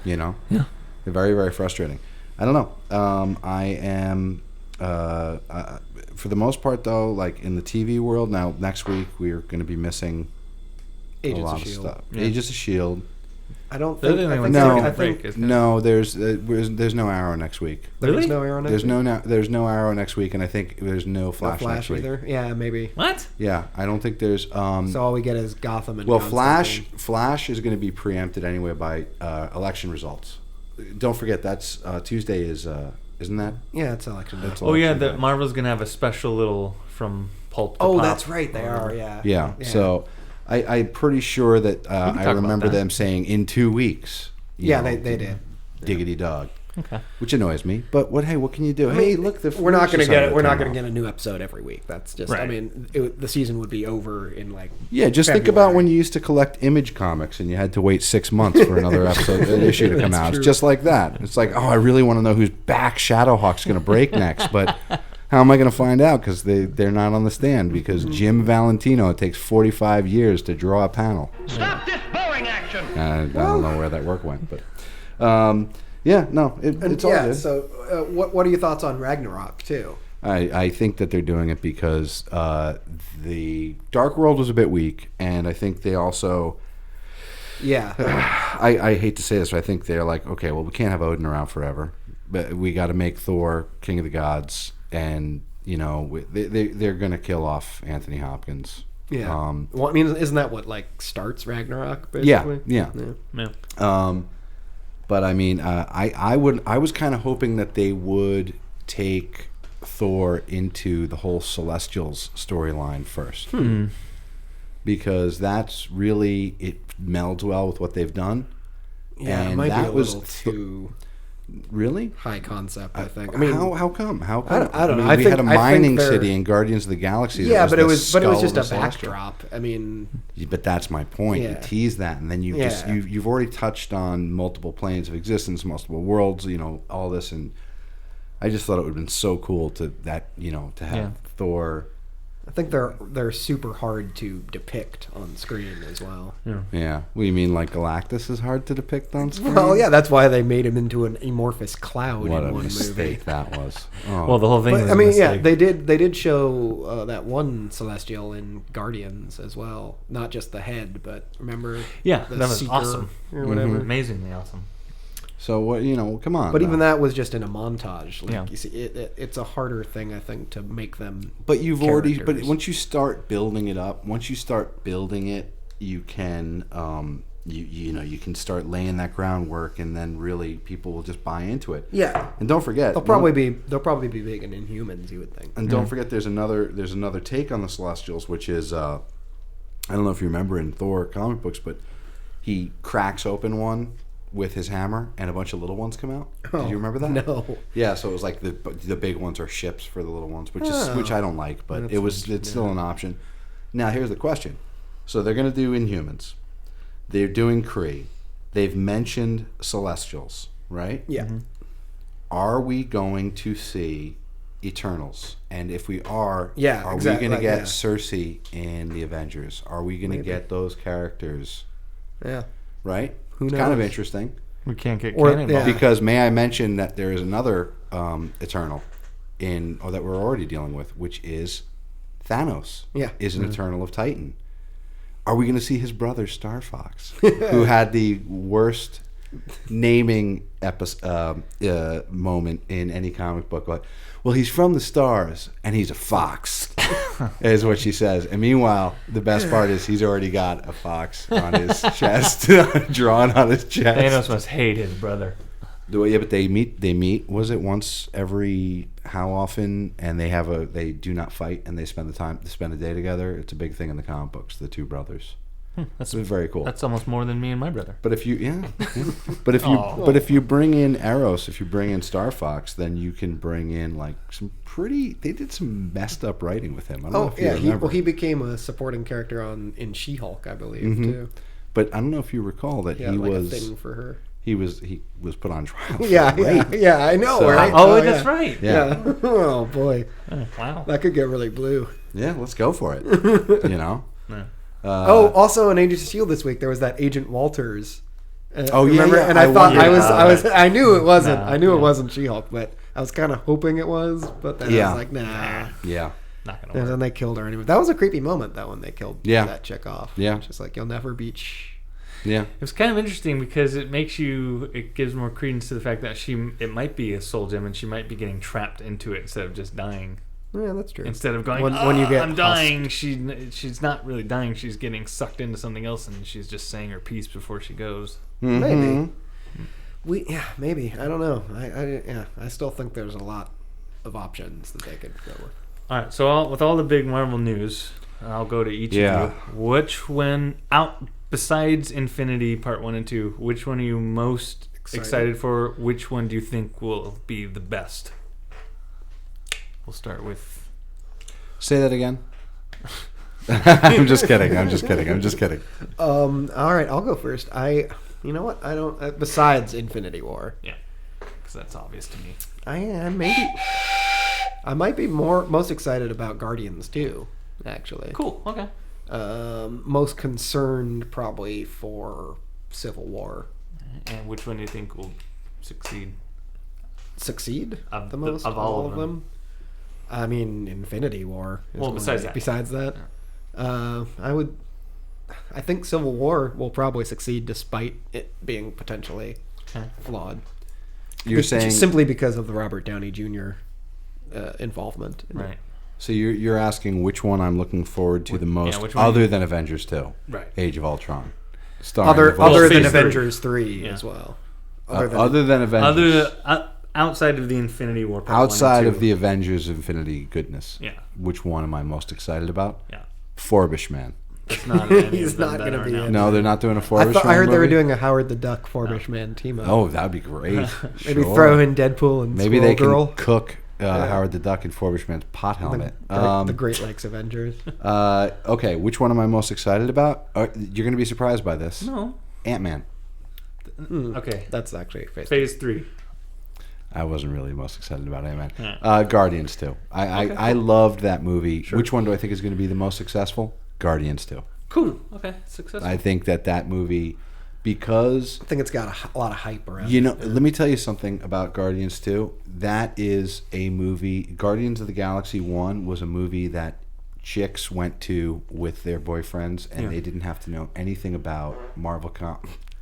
B: You know.
C: Yeah.
B: They're very, very frustrating. I don't know. I am. For the most part, though, like in the TV world, now next week we're going to be missing
A: Agents
B: a lot
A: of
B: of
A: S.H.I.E.L.D.
B: stuff.
C: Yeah.
B: Agents of S.H.I.E.L.D.
A: I don't
C: The
A: think.
C: other thing
A: I
C: was
A: think,
B: no.
A: I
C: break,
A: think
C: isn't it?
B: No, there's no Arrow next week.
A: there's no Arrow next week?
B: There's no Arrow next week, and I think there's no
A: No
B: Flash, next week.
A: either. Yeah, maybe.
C: What?
B: Yeah, I don't think there's.
A: So all we get is Gotham and
B: Well,
A: Constantine.
B: Flash is going to be preempted anyway by election results. Don't forget that's Tuesday is isn't that?
A: Yeah, it's election day.
B: That's
C: Oh yeah,
B: election day.
C: Marvel's gonna have a special little from pulp. To
A: Oh,
C: pop.
A: that's right. They are. Yeah.
B: Yeah. So I'm pretty sure that I
C: talk about
B: remember
C: that.
B: them saying in 2 weeks. you
A: Yeah,
B: know,
A: they did.
B: Diggity dog.
C: Okay.
B: Which annoys me, but hey, what can you do?
A: I mean,
B: Hey, look,
A: we're not going to get
B: it.
A: we're not going to get a new episode every week. That's just. I
C: Right.
A: mean, the season would be over in like.
B: Yeah, just think about when you used to collect Image comics and you had to wait 6 months for another an issue to come
A: That's
B: out.
A: true.
B: It's just like that. It's like, oh, I really want to know whose back Shadowhawk's going to break next, but how am I going to find out? Because they're not on the stand. Because Jim Valentino, it takes 45 years to draw a panel.
F: Stop this boring action!
B: I don't know where that work went, but yeah, no, it's all good.
A: So, what are your thoughts on Ragnarok too?
B: I think that they're doing it because the Dark World was a bit weak, and I think they also.
A: Yeah.
B: I hate to say this, but I think they're like, okay, well, we can't have Odin around forever, but we got to make Thor King of the Gods, and you know they're gonna kill off Anthony Hopkins.
A: Yeah. Well, I mean, isn't that what like starts Ragnarok? Basically?
B: Yeah.
C: Yeah.
B: But I mean, I was kind of hoping that they would take Thor into the whole Celestials storyline first, because that's really it melds well with what they've done.
A: Yeah,
B: and
A: it might
B: that
A: be a
B: was
A: little too
B: really
A: high concept. I think. I mean,
B: how come?
A: I don't know.
B: mean,
A: I
B: we
A: think-
B: had a
A: I think
B: mining
A: they're-
B: city in Guardians of the Galaxy.
A: yeah, but it
B: the
A: was
B: skull
A: just
B: of
A: a
B: the Celestial.
A: backdrop. I mean,
B: But that's my point.
A: Yeah.
B: You tease that, and then you just
A: Yeah.
B: you've already touched on multiple planes of existence, multiple worlds. You know all this, and I just thought it would have been so cool to have
C: Yeah.
B: Thor.
A: I think they're super hard to depict on screen as well.
B: Yeah, what do you mean? Like Galactus is hard to depict on screen?
A: Well, yeah, that's why they made him into an amorphous cloud
B: What
A: in
B: a
A: one
B: mistake
A: movie.
B: that was. Oh.
C: Well, the whole thing.
A: But
C: was
A: I
C: a
A: mean, yeah,
C: mistake.
A: they did show that one Celestial in Guardians as well, not just the head, but remember?
C: Yeah,
A: the
C: that was
A: Seeker
C: awesome.
A: or whatever.
C: Amazingly awesome.
B: So what? Come on.
A: But
B: now.
A: even that was just in a montage. Like
C: Yeah.
A: you see, it's a harder thing I think to make them.
B: But you've already. But
A: characters.
B: once you start building it up, you can. You can start laying that groundwork, and then really people will just buy into it.
A: Yeah,
B: And don't forget,
A: they'll probably be big in Inhumans. You would think.
B: And don't forget, there's another take on the Celestials, which is I don't know if you remember in Thor comic books, but he cracks open one with his hammer, and a bunch of little ones come out. Did you remember that?
A: No.
B: Yeah, so it was like the big ones are ships for the little ones, which I don't like, but
A: That's
B: it's still an option. Now here's the question: so they're going to do Inhumans, they're doing Kree, they've mentioned Celestials, right?
A: Yeah.
B: Are we going to see Eternals? And if we are,
A: Yeah,
B: are
A: exactly,
B: we going to get
A: yeah.
B: Cersei in the Avengers? Are we going to get those characters?
A: Yeah.
B: Right?
A: Who
B: It's kind of
A: knows?
B: interesting.
C: We can't get
A: Or-
C: canon.
A: yeah.
B: Because may I mention that there is another Eternal that we're already dealing with, which is Thanos.
A: Yeah.
B: Is an Eternal of Titan. Are we going to see his brother Star Fox, who had the worst naming moment in any comic book? Like, well, he's from the stars and he's a fox, is what she says. And meanwhile, the best part is he's already got a fox on his chest, drawn on his chest.
C: Thanos must hate his brother.
B: Yeah, but they meet. Was it once every how often? And they do not fight, and they spend a day together. It's a big thing in the comic books. The two brothers.
C: That's
B: It's very cool.
C: That's almost more than me and my brother.
B: But if you but if you bring in Eros, if you bring in Star Fox, then you can bring in like some pretty. They did some messed up writing with him. I don't know if you remember.
A: he became a supporting character in She-Hulk, I believe, too.
B: But I don't know if you recall that
A: Yeah,
B: he
A: like
B: was.
A: a thing for her.
B: He was put on trial.
A: Yeah, I know,
B: So-
A: right?
C: Oh, that's right.
B: Yeah.
A: Oh boy,
C: Wow.
A: that could get really blue.
B: Yeah, let's go for it. You know.
C: Yeah.
A: Also in DCCU this week there was that Agent Walters.
B: Oh, yeah,
A: remember?
B: yeah.
A: And I thought
B: wondered.
A: I knew it wasn't.
C: Nah,
A: I knew
C: yeah.
A: it wasn't She-Hulk, but I was kind of hoping it was. But then I
B: Yeah.
A: was like, nah.
B: Yeah.
C: Not gonna
A: And
C: work.
A: then they killed her anyway. That was a creepy moment, though, when they killed that chick off.
B: Yeah.
A: Just like, you'll never beat
B: Yeah.
C: It was kind of interesting because it gives more credence to the fact that it might be a soul gem and she might be getting trapped into it instead of just dying.
A: Yeah, that's true.
C: Instead of going,
A: when you get
C: I'm dying, she's not really dying. She's getting sucked into something else and she's just saying her piece before she goes.
A: Maybe. Maybe. I don't know. I still think there's a lot of options that they could go with.
C: All right, so with all the big Marvel news, I'll go to each of you. Which one, besides Infinity Part 1 and 2, which one are you most excited for? Which one do you think will be the best? We'll start with...
B: Say that again. I'm just kidding.
A: All right, I'll go first. You know what? I don't. Besides Infinity War,
C: Yeah, because that's obvious to me.
A: I might be most excited about Guardians too. Actually,
C: Cool, okay.
A: Most concerned probably for Civil War.
C: And which one do you think will succeed?
A: Succeed
C: Of
A: the
C: the-
A: most
C: of all of them?
A: I mean, Infinity War.
C: Well, besides that.
A: I think Civil War will probably succeed despite it being potentially
C: Okay.
A: flawed.
B: You're saying
A: simply because of the Robert Downey Jr. Involvement. in it.
C: Right.
B: So you're asking which one I'm looking forward to the most,
C: which one
B: other than Avengers 2,
C: Right.
B: Age of Ultron, starring
A: Other
B: the voice
A: than
B: of-
C: Phase
A: Avengers 3
C: Yeah.
A: as well.
B: other than Avengers,
C: Outside of the Infinity War Part 1
B: outside
C: and
B: of
C: 2.
B: the Avengers Infinity goodness.
C: Yeah.
B: Which one am I most excited about?
C: Yeah.
B: Forbish Man.
C: It's not in any
A: He's
C: of them
A: not
C: that
A: gonna
C: are
A: be
C: announced.
A: in.
B: No, they're not doing a Forbish Man
A: I heard they were
B: movie?
A: doing a Howard the Duck Forbish Man team up.
B: Oh, that'd be great.
A: Maybe
B: Sure.
A: throw in Deadpool and
B: Maybe
A: Squirrel
B: they can
A: Girl.
B: cook Howard the Duck in Forbish Man's pot helmet.
A: The Great Lakes Avengers.
B: Okay, which one am I most excited about? You're going to be surprised by this.
C: No.
B: Ant-Man.
C: Okay.
A: That's actually
C: Phase 3.
B: I wasn't really most excited about Ant-Man.
C: Yeah.
B: Guardians 2. I loved that movie. Which one do I think is going to be the most successful? Guardians 2.
C: Cool. Okay. Successful.
B: I think that movie, because
A: I think it's got a lot of hype around
B: you
A: it.
B: know, let me tell you something about Guardians 2. That is a movie. Guardians of the Galaxy 1 was a movie that chicks went to with their boyfriends, and they didn't have to know anything about Marvel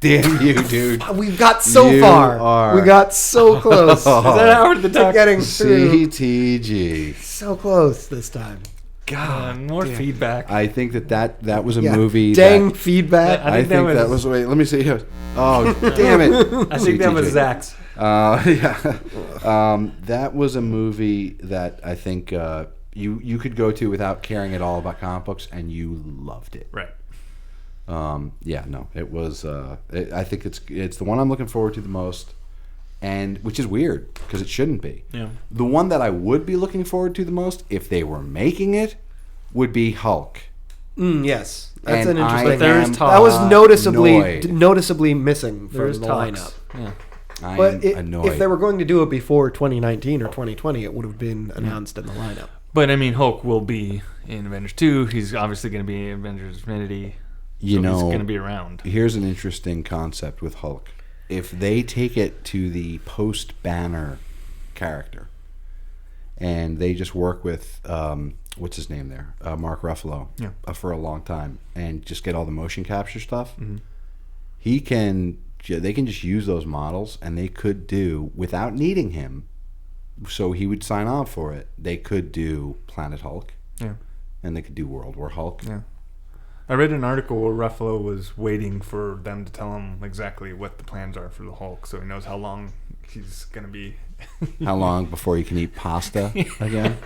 B: Damn you, dude.
A: We got so
B: You
A: far.
B: are-
A: We got so close.
C: Is that Howard the
A: to
C: Duck?
A: getting through.
B: CTG.
A: So close this time.
B: God.
C: More feedback.
B: I think that was a
A: Yeah.
B: movie.
A: Dang
B: that,
A: feedback.
C: I
B: I think that was. Wait, let me see. Oh, damn it.
C: I think that was
B: CTG.
C: Zach's.
B: Yeah. That was a movie that I think you could go to without caring at all about comic books, and you loved it.
C: Right.
B: Yeah, no, it was. I think it's the one I'm looking forward to the most, and which is weird because it shouldn't be.
C: Yeah.
B: The one that I would be looking forward to the most, if they were making it, would be Hulk.
A: Yes. That's
B: And
A: an
B: I
A: interesting.
C: There's
B: am
C: talk.
A: That was
B: annoyed.
A: noticeably missing from
C: There's
A: the
C: talks.
A: lineup.
C: Yeah.
B: I
A: But
B: am annoyed.
A: if they were going to do it before 2019 or 2020, it would have been announced in the lineup.
C: But I mean, Hulk will be in Avengers 2. He's obviously going to be in Avengers Infinity.
B: You
C: so
B: know,
C: he's going to be around.
B: Here's an interesting concept with Hulk. If they take it to the post-Banner character, and they just work with what's his name there, Mark Ruffalo, for a long time, and just get all the motion capture stuff, they can just use those models, and they could do without needing him. So he would sign on for it. They could do Planet Hulk, and they could do World War Hulk.
C: Yeah. I read an article where Ruffalo was waiting for them to tell him exactly what the plans are for the Hulk, so he knows how long he's going to be.
B: How long before he can eat pasta again?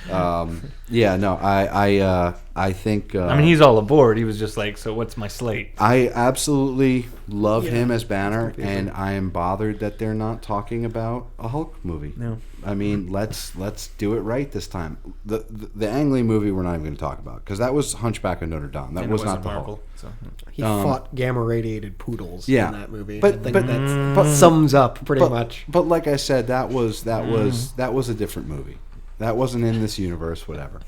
B: Yeah, no, I think.
C: I mean, he's all aboard. He was just like, so what's my slate?
B: I absolutely love him as Banner, and I am bothered that they're not talking about a Hulk movie.
C: No.
B: I mean, let's do it right this time. The Ang Lee movie we're not even going to talk about because that was Hunchback of Notre Dame. That was not the
C: Marvel.
B: Hulk.
C: So.
A: He fought gamma-radiated poodles in that movie.
B: But
A: I think that sums up pretty much.
B: But like I said, that was a different movie. That wasn't in this universe, whatever.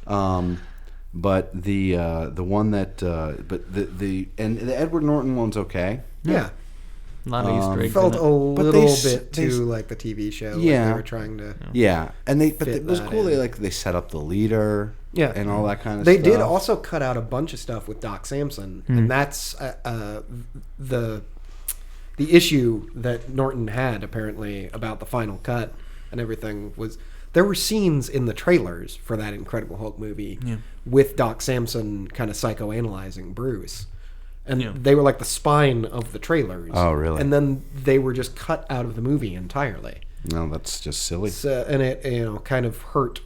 B: But the one that the Edward Norton one's okay.
A: Yeah.
C: A lot of Easter eggs.
A: Felt
C: in
A: a
C: it.
A: little bit too like the TV show.
B: Yeah.
A: Like they were trying to.
B: Yeah, and it was
A: that
B: cool.
A: in.
B: They set up the leader.
A: Yeah.
B: And all that kind of
A: They
B: stuff.
A: did also cut out a bunch of stuff with Doc Samson, and that's the issue that Norton had apparently about the final cut and everything was there were scenes in the trailers for that Incredible Hulk movie with Doc Samson kind of psychoanalyzing Bruce. And they were like the spine of the trailers.
B: Oh, really?
A: And then they were just cut out of the movie entirely.
B: No, that's just silly.
A: So, and it kind of hurt.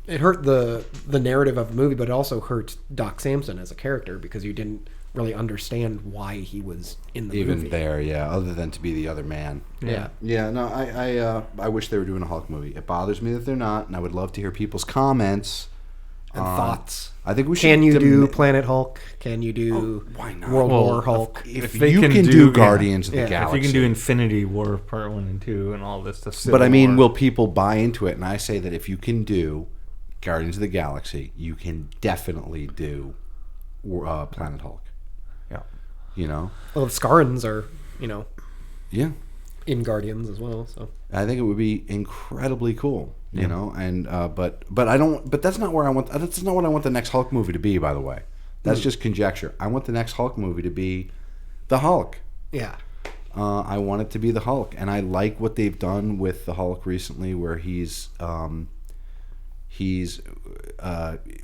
A: It hurt the narrative of the movie, but it also hurt Doc Samson as a character because you didn't really understand why he was in the movie.
B: Even there, yeah. Other than to be the other man.
A: Yeah.
B: Yeah. No, I wish they were doing a Hulk movie. It bothers me that they're not, and I would love to hear people's comments
A: And thoughts.
B: I think we should.
A: Can you do Planet Hulk? Can you do
B: why not?
A: World
C: Well,
A: War Hulk?
B: If
C: they
B: you
C: can
B: can
C: do-
B: do Guardians of
A: yeah.
B: the
A: If
B: Galaxy,
C: If you can do Infinity War Part 1 and 2 and all this stuff.
B: but I mean,
C: Civil
B: will
C: War.
B: people buy into it? And I say that if you can do Guardians of the Galaxy, you can definitely do Planet Hulk.
C: Yeah.
B: You know?
A: Well, the Scarrans are,
B: Yeah.
A: in Guardians as well. So
B: I think it would be incredibly cool, you know, and but I don't. But that's not where I want. That's not what I want the next Hulk movie to be. By the way, that's just conjecture. I want the next Hulk movie to be the Hulk.
A: yeah,
B: I want it to be the Hulk, and I like what they've done with the Hulk recently, where he's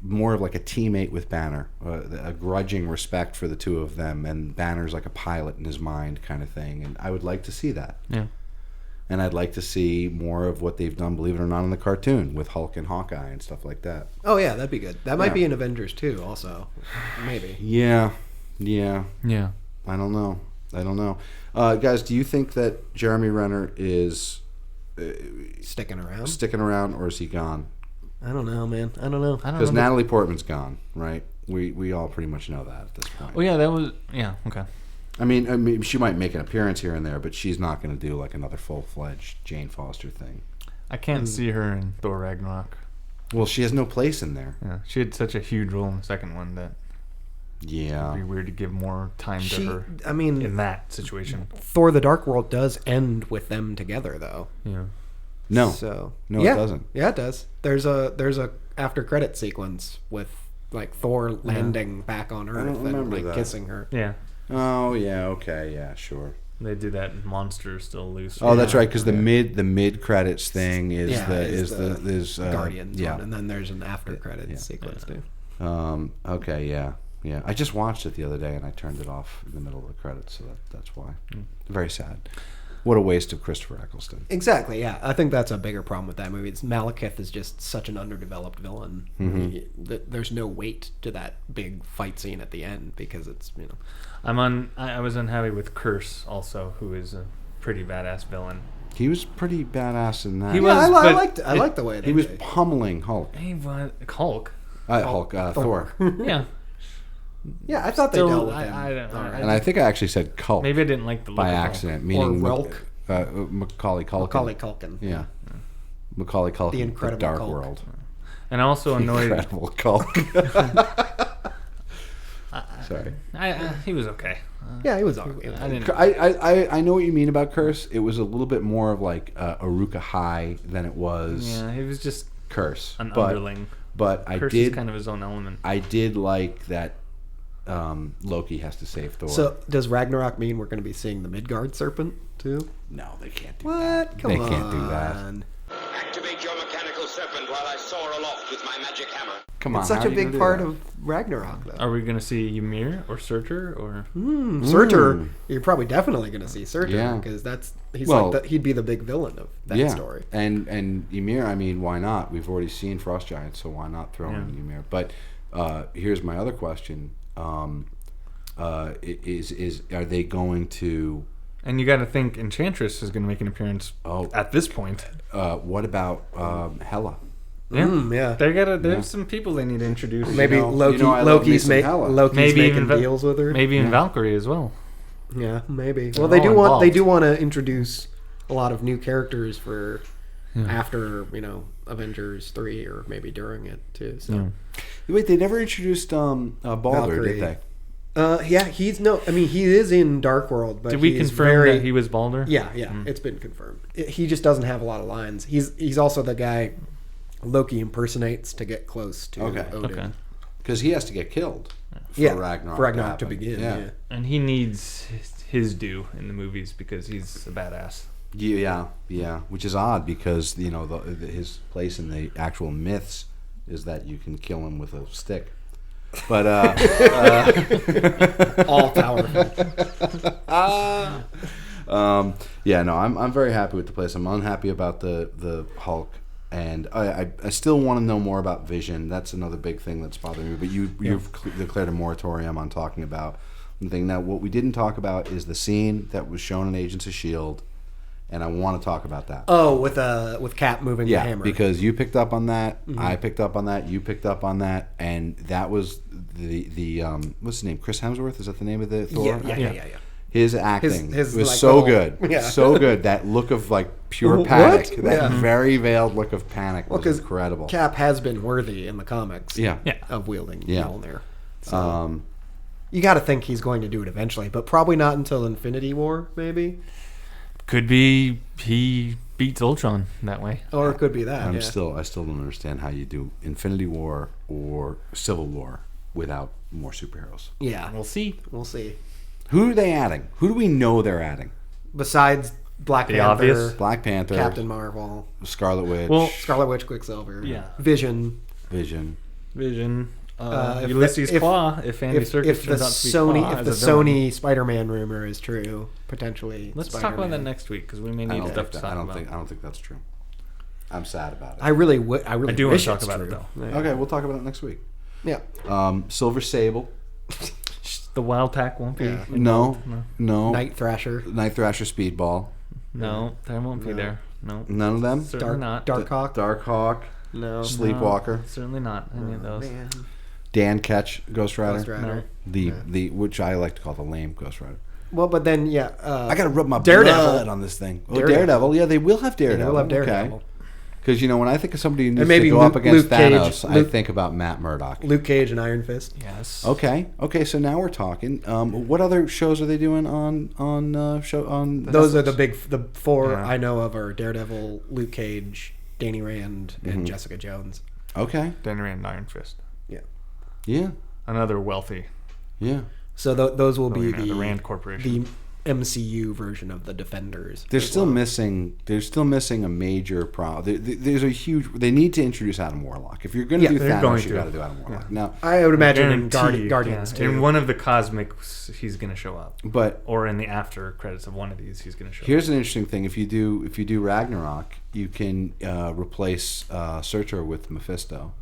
B: more of like a teammate with Banner, a grudging respect for the two of them, and Banner's like a pilot in his mind kind of thing, and I would like to see that.
C: Yeah.
B: And I'd like to see more of what they've done, believe it or not, in the cartoon with Hulk and Hawkeye and stuff like that.
A: oh yeah, that'd be good. That might
B: Yeah.
A: be in Avengers too, also, maybe.
B: Yeah. I don't know. Guys, do you think that Jeremy Renner is
A: Sticking around.
B: sticking around, or is he gone?
A: I don't know, man. I don't know.
B: Because Natalie Portman's gone, right? We all pretty much know that at this point.
C: Oh, yeah, that was... Yeah, okay.
B: I mean, she might make an appearance here and there, but she's not going to do like another full-fledged Jane Foster thing.
C: I can't see her in Thor Ragnarok.
B: Well, she has no place in there.
C: Yeah, she had such a huge role in the second one that
B: Yeah.
C: it'd be weird to give more time to her
A: I mean,
C: in that situation.
A: Thor: The Dark World does end with them together, though.
C: Yeah.
B: No.
A: So
B: No,
A: yeah.
B: it doesn't.
A: Yeah, it does. There's a after credit sequence with like Thor landing back on Earth and
B: remember
A: like
B: that.
A: kissing her.
C: Yeah.
B: Oh, yeah, okay, yeah, sure.
C: They do that in Monsters Still Loose.
B: Oh, that's right, because the mid credits thing is
A: Guardians
B: yeah.
A: one, and then there's an after credits sequence too.
B: Okay, yeah. I just watched it the other day and I turned it off in the middle of the credits, so that's why. Very sad. What a waste of Christopher Eccleston.
A: Exactly, yeah. I think that's a bigger problem with that movie. It's Malekith is just such an underdeveloped villain. There's no weight to that big fight scene at the end because it's
C: I was unhappy with Curse also, who is a pretty badass villain.
B: He was pretty badass in that.
C: He
A: yeah,
C: was,
A: I liked the way
B: He was pummeling Hulk.
C: He was Hulk.
B: Thor.
C: Yeah.
A: Yeah, I thought
C: Still,
A: they dealt with him.
C: I don't know.
B: And I think I actually said Culk
C: Maybe I didn't like the look
B: by
C: of Hulk.
B: accident, meaning
A: Relk.
B: Macaulay Culkin.
A: Macaulay Culkin.
B: Yeah. Macaulay Culkin.
A: The Incredible
B: Dark
A: Culk.
B: World.
C: And also annoyed.
B: Incredible Culk. Sorry.
C: He was okay.
A: Yeah, he was ugly.
C: I didn't.
B: I know what you mean about Curse. It was a little bit more of like Aruka High than it was
C: Yeah, he was just
B: Curse.
C: an
B: but,
C: underling.
B: But
C: Curse is kind of his own element.
B: I did like that Loki has to save Thor.
A: So does Ragnarok mean we're going to be seeing the Midgard serpent too?
B: No, they can't do
A: What?
B: that.
A: Come
B: They
A: on.
B: can't do that.
D: Activate your mechanical serpent while I soar aloft with my magic hammer.
B: Come on,
A: It's such
B: how
A: a
B: are you gonna
A: big
B: do
A: part
B: that?
A: of Ragnarok, though.
C: Are we going to see Ymir or Surtur or?
A: Surtur, you're probably definitely going to see Surtur
B: Yeah.
A: because
B: Well-
A: he'd be the big villain of that story.
B: And Ymir, I mean, why not? We've already seen Frost Giants, so why not throw in Ymir? But here's my other question: are they going to?
C: And you got to think Enchantress is going to make an appearance at this point.
B: What about Hela?
C: Yeah, There's some people they need to introduce.
A: Maybe
B: I love
A: Loki's
B: me some Hela.
A: Loki's making
C: even
A: deals with her.
C: Maybe in Valkyrie as well.
A: Yeah, maybe.
C: They're
A: Well, they
C: all
A: do
C: involved.
A: want to introduce a lot of new characters for after Avengers 3 or maybe during it too. So
B: Wait, they never introduced Baldur,
A: Valkyrie.
B: did they?
A: he is in Dark World, but
C: Did we
A: he's
C: confirm that he was Baldur?
A: Yeah, it's been confirmed. He just doesn't have a lot of lines. He's also the guy Loki impersonates to get close to Odin.
C: Okay.
B: Because he has to get killed for Ragnarok
A: to
B: happen.
A: begin.
B: Yeah.
A: Yeah.
C: And he needs his due in the movies because he's a badass.
B: Yeah, which is odd because his place in the actual myths is that you can kill him with a stick. But
A: All powerful.
B: I'm very happy with the place. I'm unhappy about the Hulk, and I still want to know more about Vision. That's another big thing that's bothering me. But you've declared a moratorium on talking about the thing. Now, what we didn't talk about is the scene that was shown in Agents of S.H.I.E.L.D., and I want to talk about that.
A: Oh, with Cap moving the hammer.
B: Because you picked up on that, I picked up on that, you picked up on that, and that was the what's his name? Chris Hemsworth? Is that the name of the Thor?
A: Yeah.
B: His acting
A: His
B: was
A: like,
B: so
A: little-
B: good,
A: yeah.
B: so good. That look of like pure
A: What?
B: panic, that
A: Yeah.
B: very veiled look of panic was
A: 'cause
B: incredible.
A: Cap has been worthy in the comics.
B: Yeah.
A: Of wielding
B: Yeah.
A: Mjolnir. So you got to think he's going to do it eventually, but probably not until Infinity War, maybe.
C: Could be he beats Ultron that way.
A: Or it could be that.
B: I still don't understand how you do Infinity War or Civil War without more superheroes.
A: Yeah.
C: We'll see.
A: We'll see.
B: Who are they adding? Who do we know they're adding?
A: Besides Black
C: The
A: Panther,
C: obvious.
B: Black Panther,
A: Captain Marvel,
B: Scarlet Witch,
C: Well,
A: Scarlet Witch, Quicksilver,
C: Yeah.
A: Vision.
B: Vision.
C: Vision.
A: If
C: Ulysses
A: the-
C: Claw. If Andy Serkis
A: if the
C: turns out to be
A: Sony
C: Claw
A: if
C: as
A: the
C: a villain.
A: Sony Spider-Man rumor is true, potentially.
C: Let's talk
A: Spider-Man.
C: about that next week because we may
B: I
C: need
B: don't,
C: stuff
B: think,
C: to
B: that,
C: talk
B: I, don't
C: about.
B: think, I don't think that's true. I'm sad about it.
A: I really
C: I do
A: wish
C: want to talk
A: it's
C: about
A: true.
C: it though.
A: Yeah.
B: Okay, we'll talk about it next week.
A: Yeah.
B: Silver Sable.
C: The Wild Pack won't be.
A: Yeah.
B: No.
A: Night Thrasher,
B: Night Thrasher Speedball.
C: No, there won't be there. No,
B: None of them.
C: certainly not.
A: Darkhawk.
B: Darkhawk.
A: No.
B: Sleepwalker.
C: Certainly not any of those.
A: Man.
B: Dan Ketch, Ghost Rider.
A: Ghost Rider.
B: The which I like to call the lame Ghost Rider.
A: Well, but then
B: I gotta rub my
A: Daredevil.
B: blood on this thing. Oh,
A: Daredevil.
B: Daredevil. Yeah, they will have Daredevil.
A: We'll have Daredevil.
B: Okay. Because when I think of somebody who needs
A: maybe
B: to go up
A: Luke-
B: against
A: Luke Cage.
B: Thanos, I
A: Luke-
B: think about Matt Murdock.
A: Luke Cage and Iron Fist.
C: Yes.
B: Okay. So now we're talking. What other shows are they doing on
A: Those are the four
C: Yeah.
A: I know of are Daredevil, Luke Cage, Danny Rand, and Jessica Jones.
B: Okay.
C: Danny Rand and Iron Fist.
A: Yeah.
B: Yeah.
C: Another wealthy.
B: Yeah.
A: So those will be
C: the Rand Corporation.
A: the MCU version of the Defenders.
B: They're
A: as
B: still
A: well.
B: missing. They're still missing a major problem. There's a huge. They need to introduce Adam Warlock. If you're going to do
C: they're going
B: Thanos, you
C: to.
B: got to do Adam Warlock. Now,
A: I would imagine in
C: Guaranteed,
A: Guardians too.
C: In one of the cosmics, he's going to show up.
B: but
C: Or in the after credits of one of these, he's going to show up.
B: here's an interesting thing. If you do Ragnarok, you can replace Surtur with Mephisto.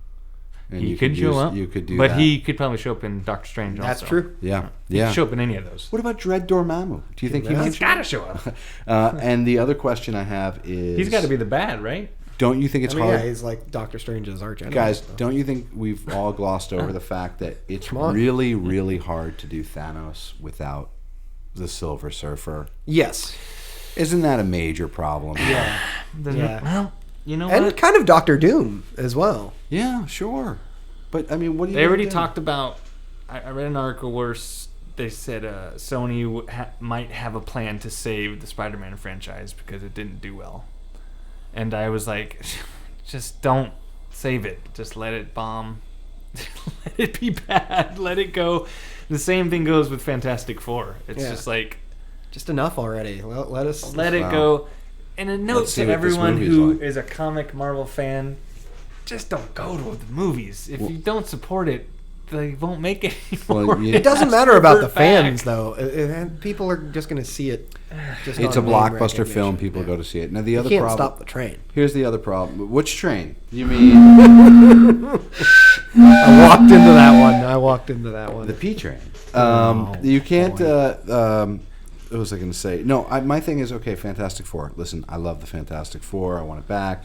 B: And
C: He
B: you
C: could show
B: use-
C: up.
B: You could do
C: but
B: that.
C: he could probably show up in Doctor Strange
A: That's
C: also.
A: true.
B: Yeah.
C: He
B: Yeah.
C: could show up in any of those.
B: What about Dread Dormammu? Do you think he
A: Yeah.
B: might
C: He's got to show up.
B: And the other question I have is,
C: He's got to be the bad, right?
B: Don't you think it's
A: I mean,
B: hard?
A: yeah, he's like Doctor Strange's arch enemy.
B: Guys,
A: so.
B: don't you think we've all glossed over the fact that it's
A: on.
B: really, really hard to do Thanos without the Silver Surfer?
A: Yes.
B: Isn't that a major problem?
A: Yeah. Yeah.
C: Well, you know
A: And
C: what?
A: kind of Doctor Doom as well.
B: Yeah, sure. But, I mean, what do you
C: They already
B: do?
C: talked about. I read an article where they said Sony might have a plan to save the Spider-Man franchise because it didn't do well. And I was like, just don't save it. Just let it bomb. Let it be bad. Let it go. The same thing goes with Fantastic Four. It's
A: Yeah.
C: just like,
A: Just enough already. Let us
C: let it
B: Wow.
C: go. And a note
B: Let's see
C: to
B: what this
C: everyone
B: movie's
C: who
B: like.
C: is a comic Marvel fan, just don't go to the movies. If you don't support it, they won't make it anymore.
B: Well,
A: It doesn't matter about the fans, though. People are just going to see it. Just
B: it's a
A: on name
B: blockbuster
A: recognition.
B: film. People go to see it. Now the other
A: You can't
B: problem.
A: stop the train.
B: Here's the other problem. Which train? You mean
A: I walked into that one.
B: the P train?
A: Oh,
B: You can't. What was I going to say? No, my thing is okay. Fantastic Four. Listen, I love the Fantastic Four. I want it back,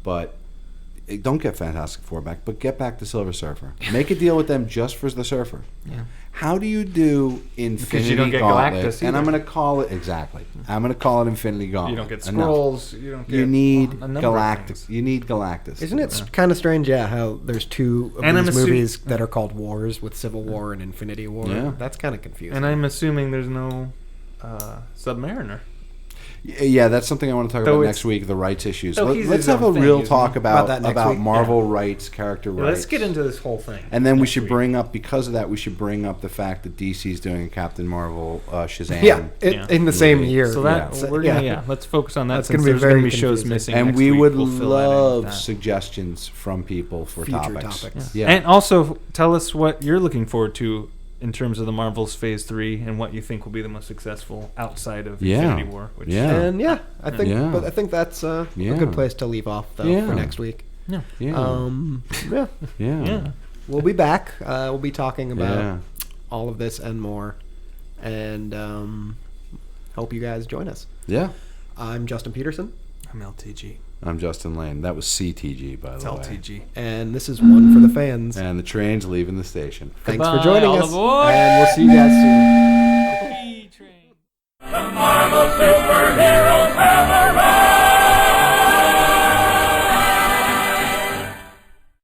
B: but don't get Fantastic Four back. But get back the Silver Surfer. Make a deal with them just for the Surfer.
C: Yeah.
B: How do you do Infinity
C: you don't get
B: Gauntlet?
C: Galactus
B: And I'm
C: either.
B: going to call it exactly. I'm going to call it Infinity Gauntlet.
C: You don't get
B: Enough.
C: scrolls. You don't get.
B: You need
C: a number of
B: Galactus.
C: things.
B: You need Galactus.
A: Isn't it kind of strange, how there's two of
C: And I'm
A: these
C: assu-
A: movies that are called Wars, with Civil War and Infinity War?
B: Yeah.
A: That's kind of confusing.
C: And I'm assuming there's no Submariner.
B: Yeah, that's something I want to talk
C: Though
B: about
C: it's-
B: next week. The rights issues.
C: though he's
B: Let's
C: his
B: have a
C: own thing,
B: real
C: isn't
B: talk
C: he?
B: about
A: About that next week?
B: Marvel rights, character
C: Yeah,
B: rights.
C: let's get into this whole thing.
B: And then we
C: next
B: should
C: week.
B: bring up, because of that, we should bring up the fact that DC's doing a Captain Marvel Shazam.
A: yeah,
C: Yeah.
A: in the same year.
C: So that
A: Yeah.
C: we're gonna let's focus on that.
A: That's
C: Since
A: gonna be
C: there's
A: very
C: gonna be shows
A: confusing.
C: missing,
B: And
C: next
B: we
C: week.
B: would
C: We'll fill that in with
B: love
C: that.
B: suggestions from people for
A: Future
B: topics.
A: topics.
B: Yeah.
C: And also tell us what you're looking forward to in terms of the Marvel's Phase 3 and what you think will be the most successful outside of Infinity War. Which,
B: Yeah.
A: And I think,
B: Yeah.
A: but I think that's a
B: Yeah.
A: good place to leave off though
B: Yeah.
A: for next week.
C: Yeah.
B: Yeah.
A: Yeah,
C: Yeah.
A: we'll be back. We'll be talking about
B: Yeah.
A: all of this and more, and hope you guys join us.
B: Yeah.
A: I'm Justin Peterson,
C: I'm LTG.
B: I'm Justin Lane. That was CTG, by the way.
C: LTG.
A: and this is One for the Fans.
B: And the train's leaving the station.
A: Thanks
C: Goodbye,
A: for joining
C: all
A: us,
C: aboard.
A: and we'll see you guys soon.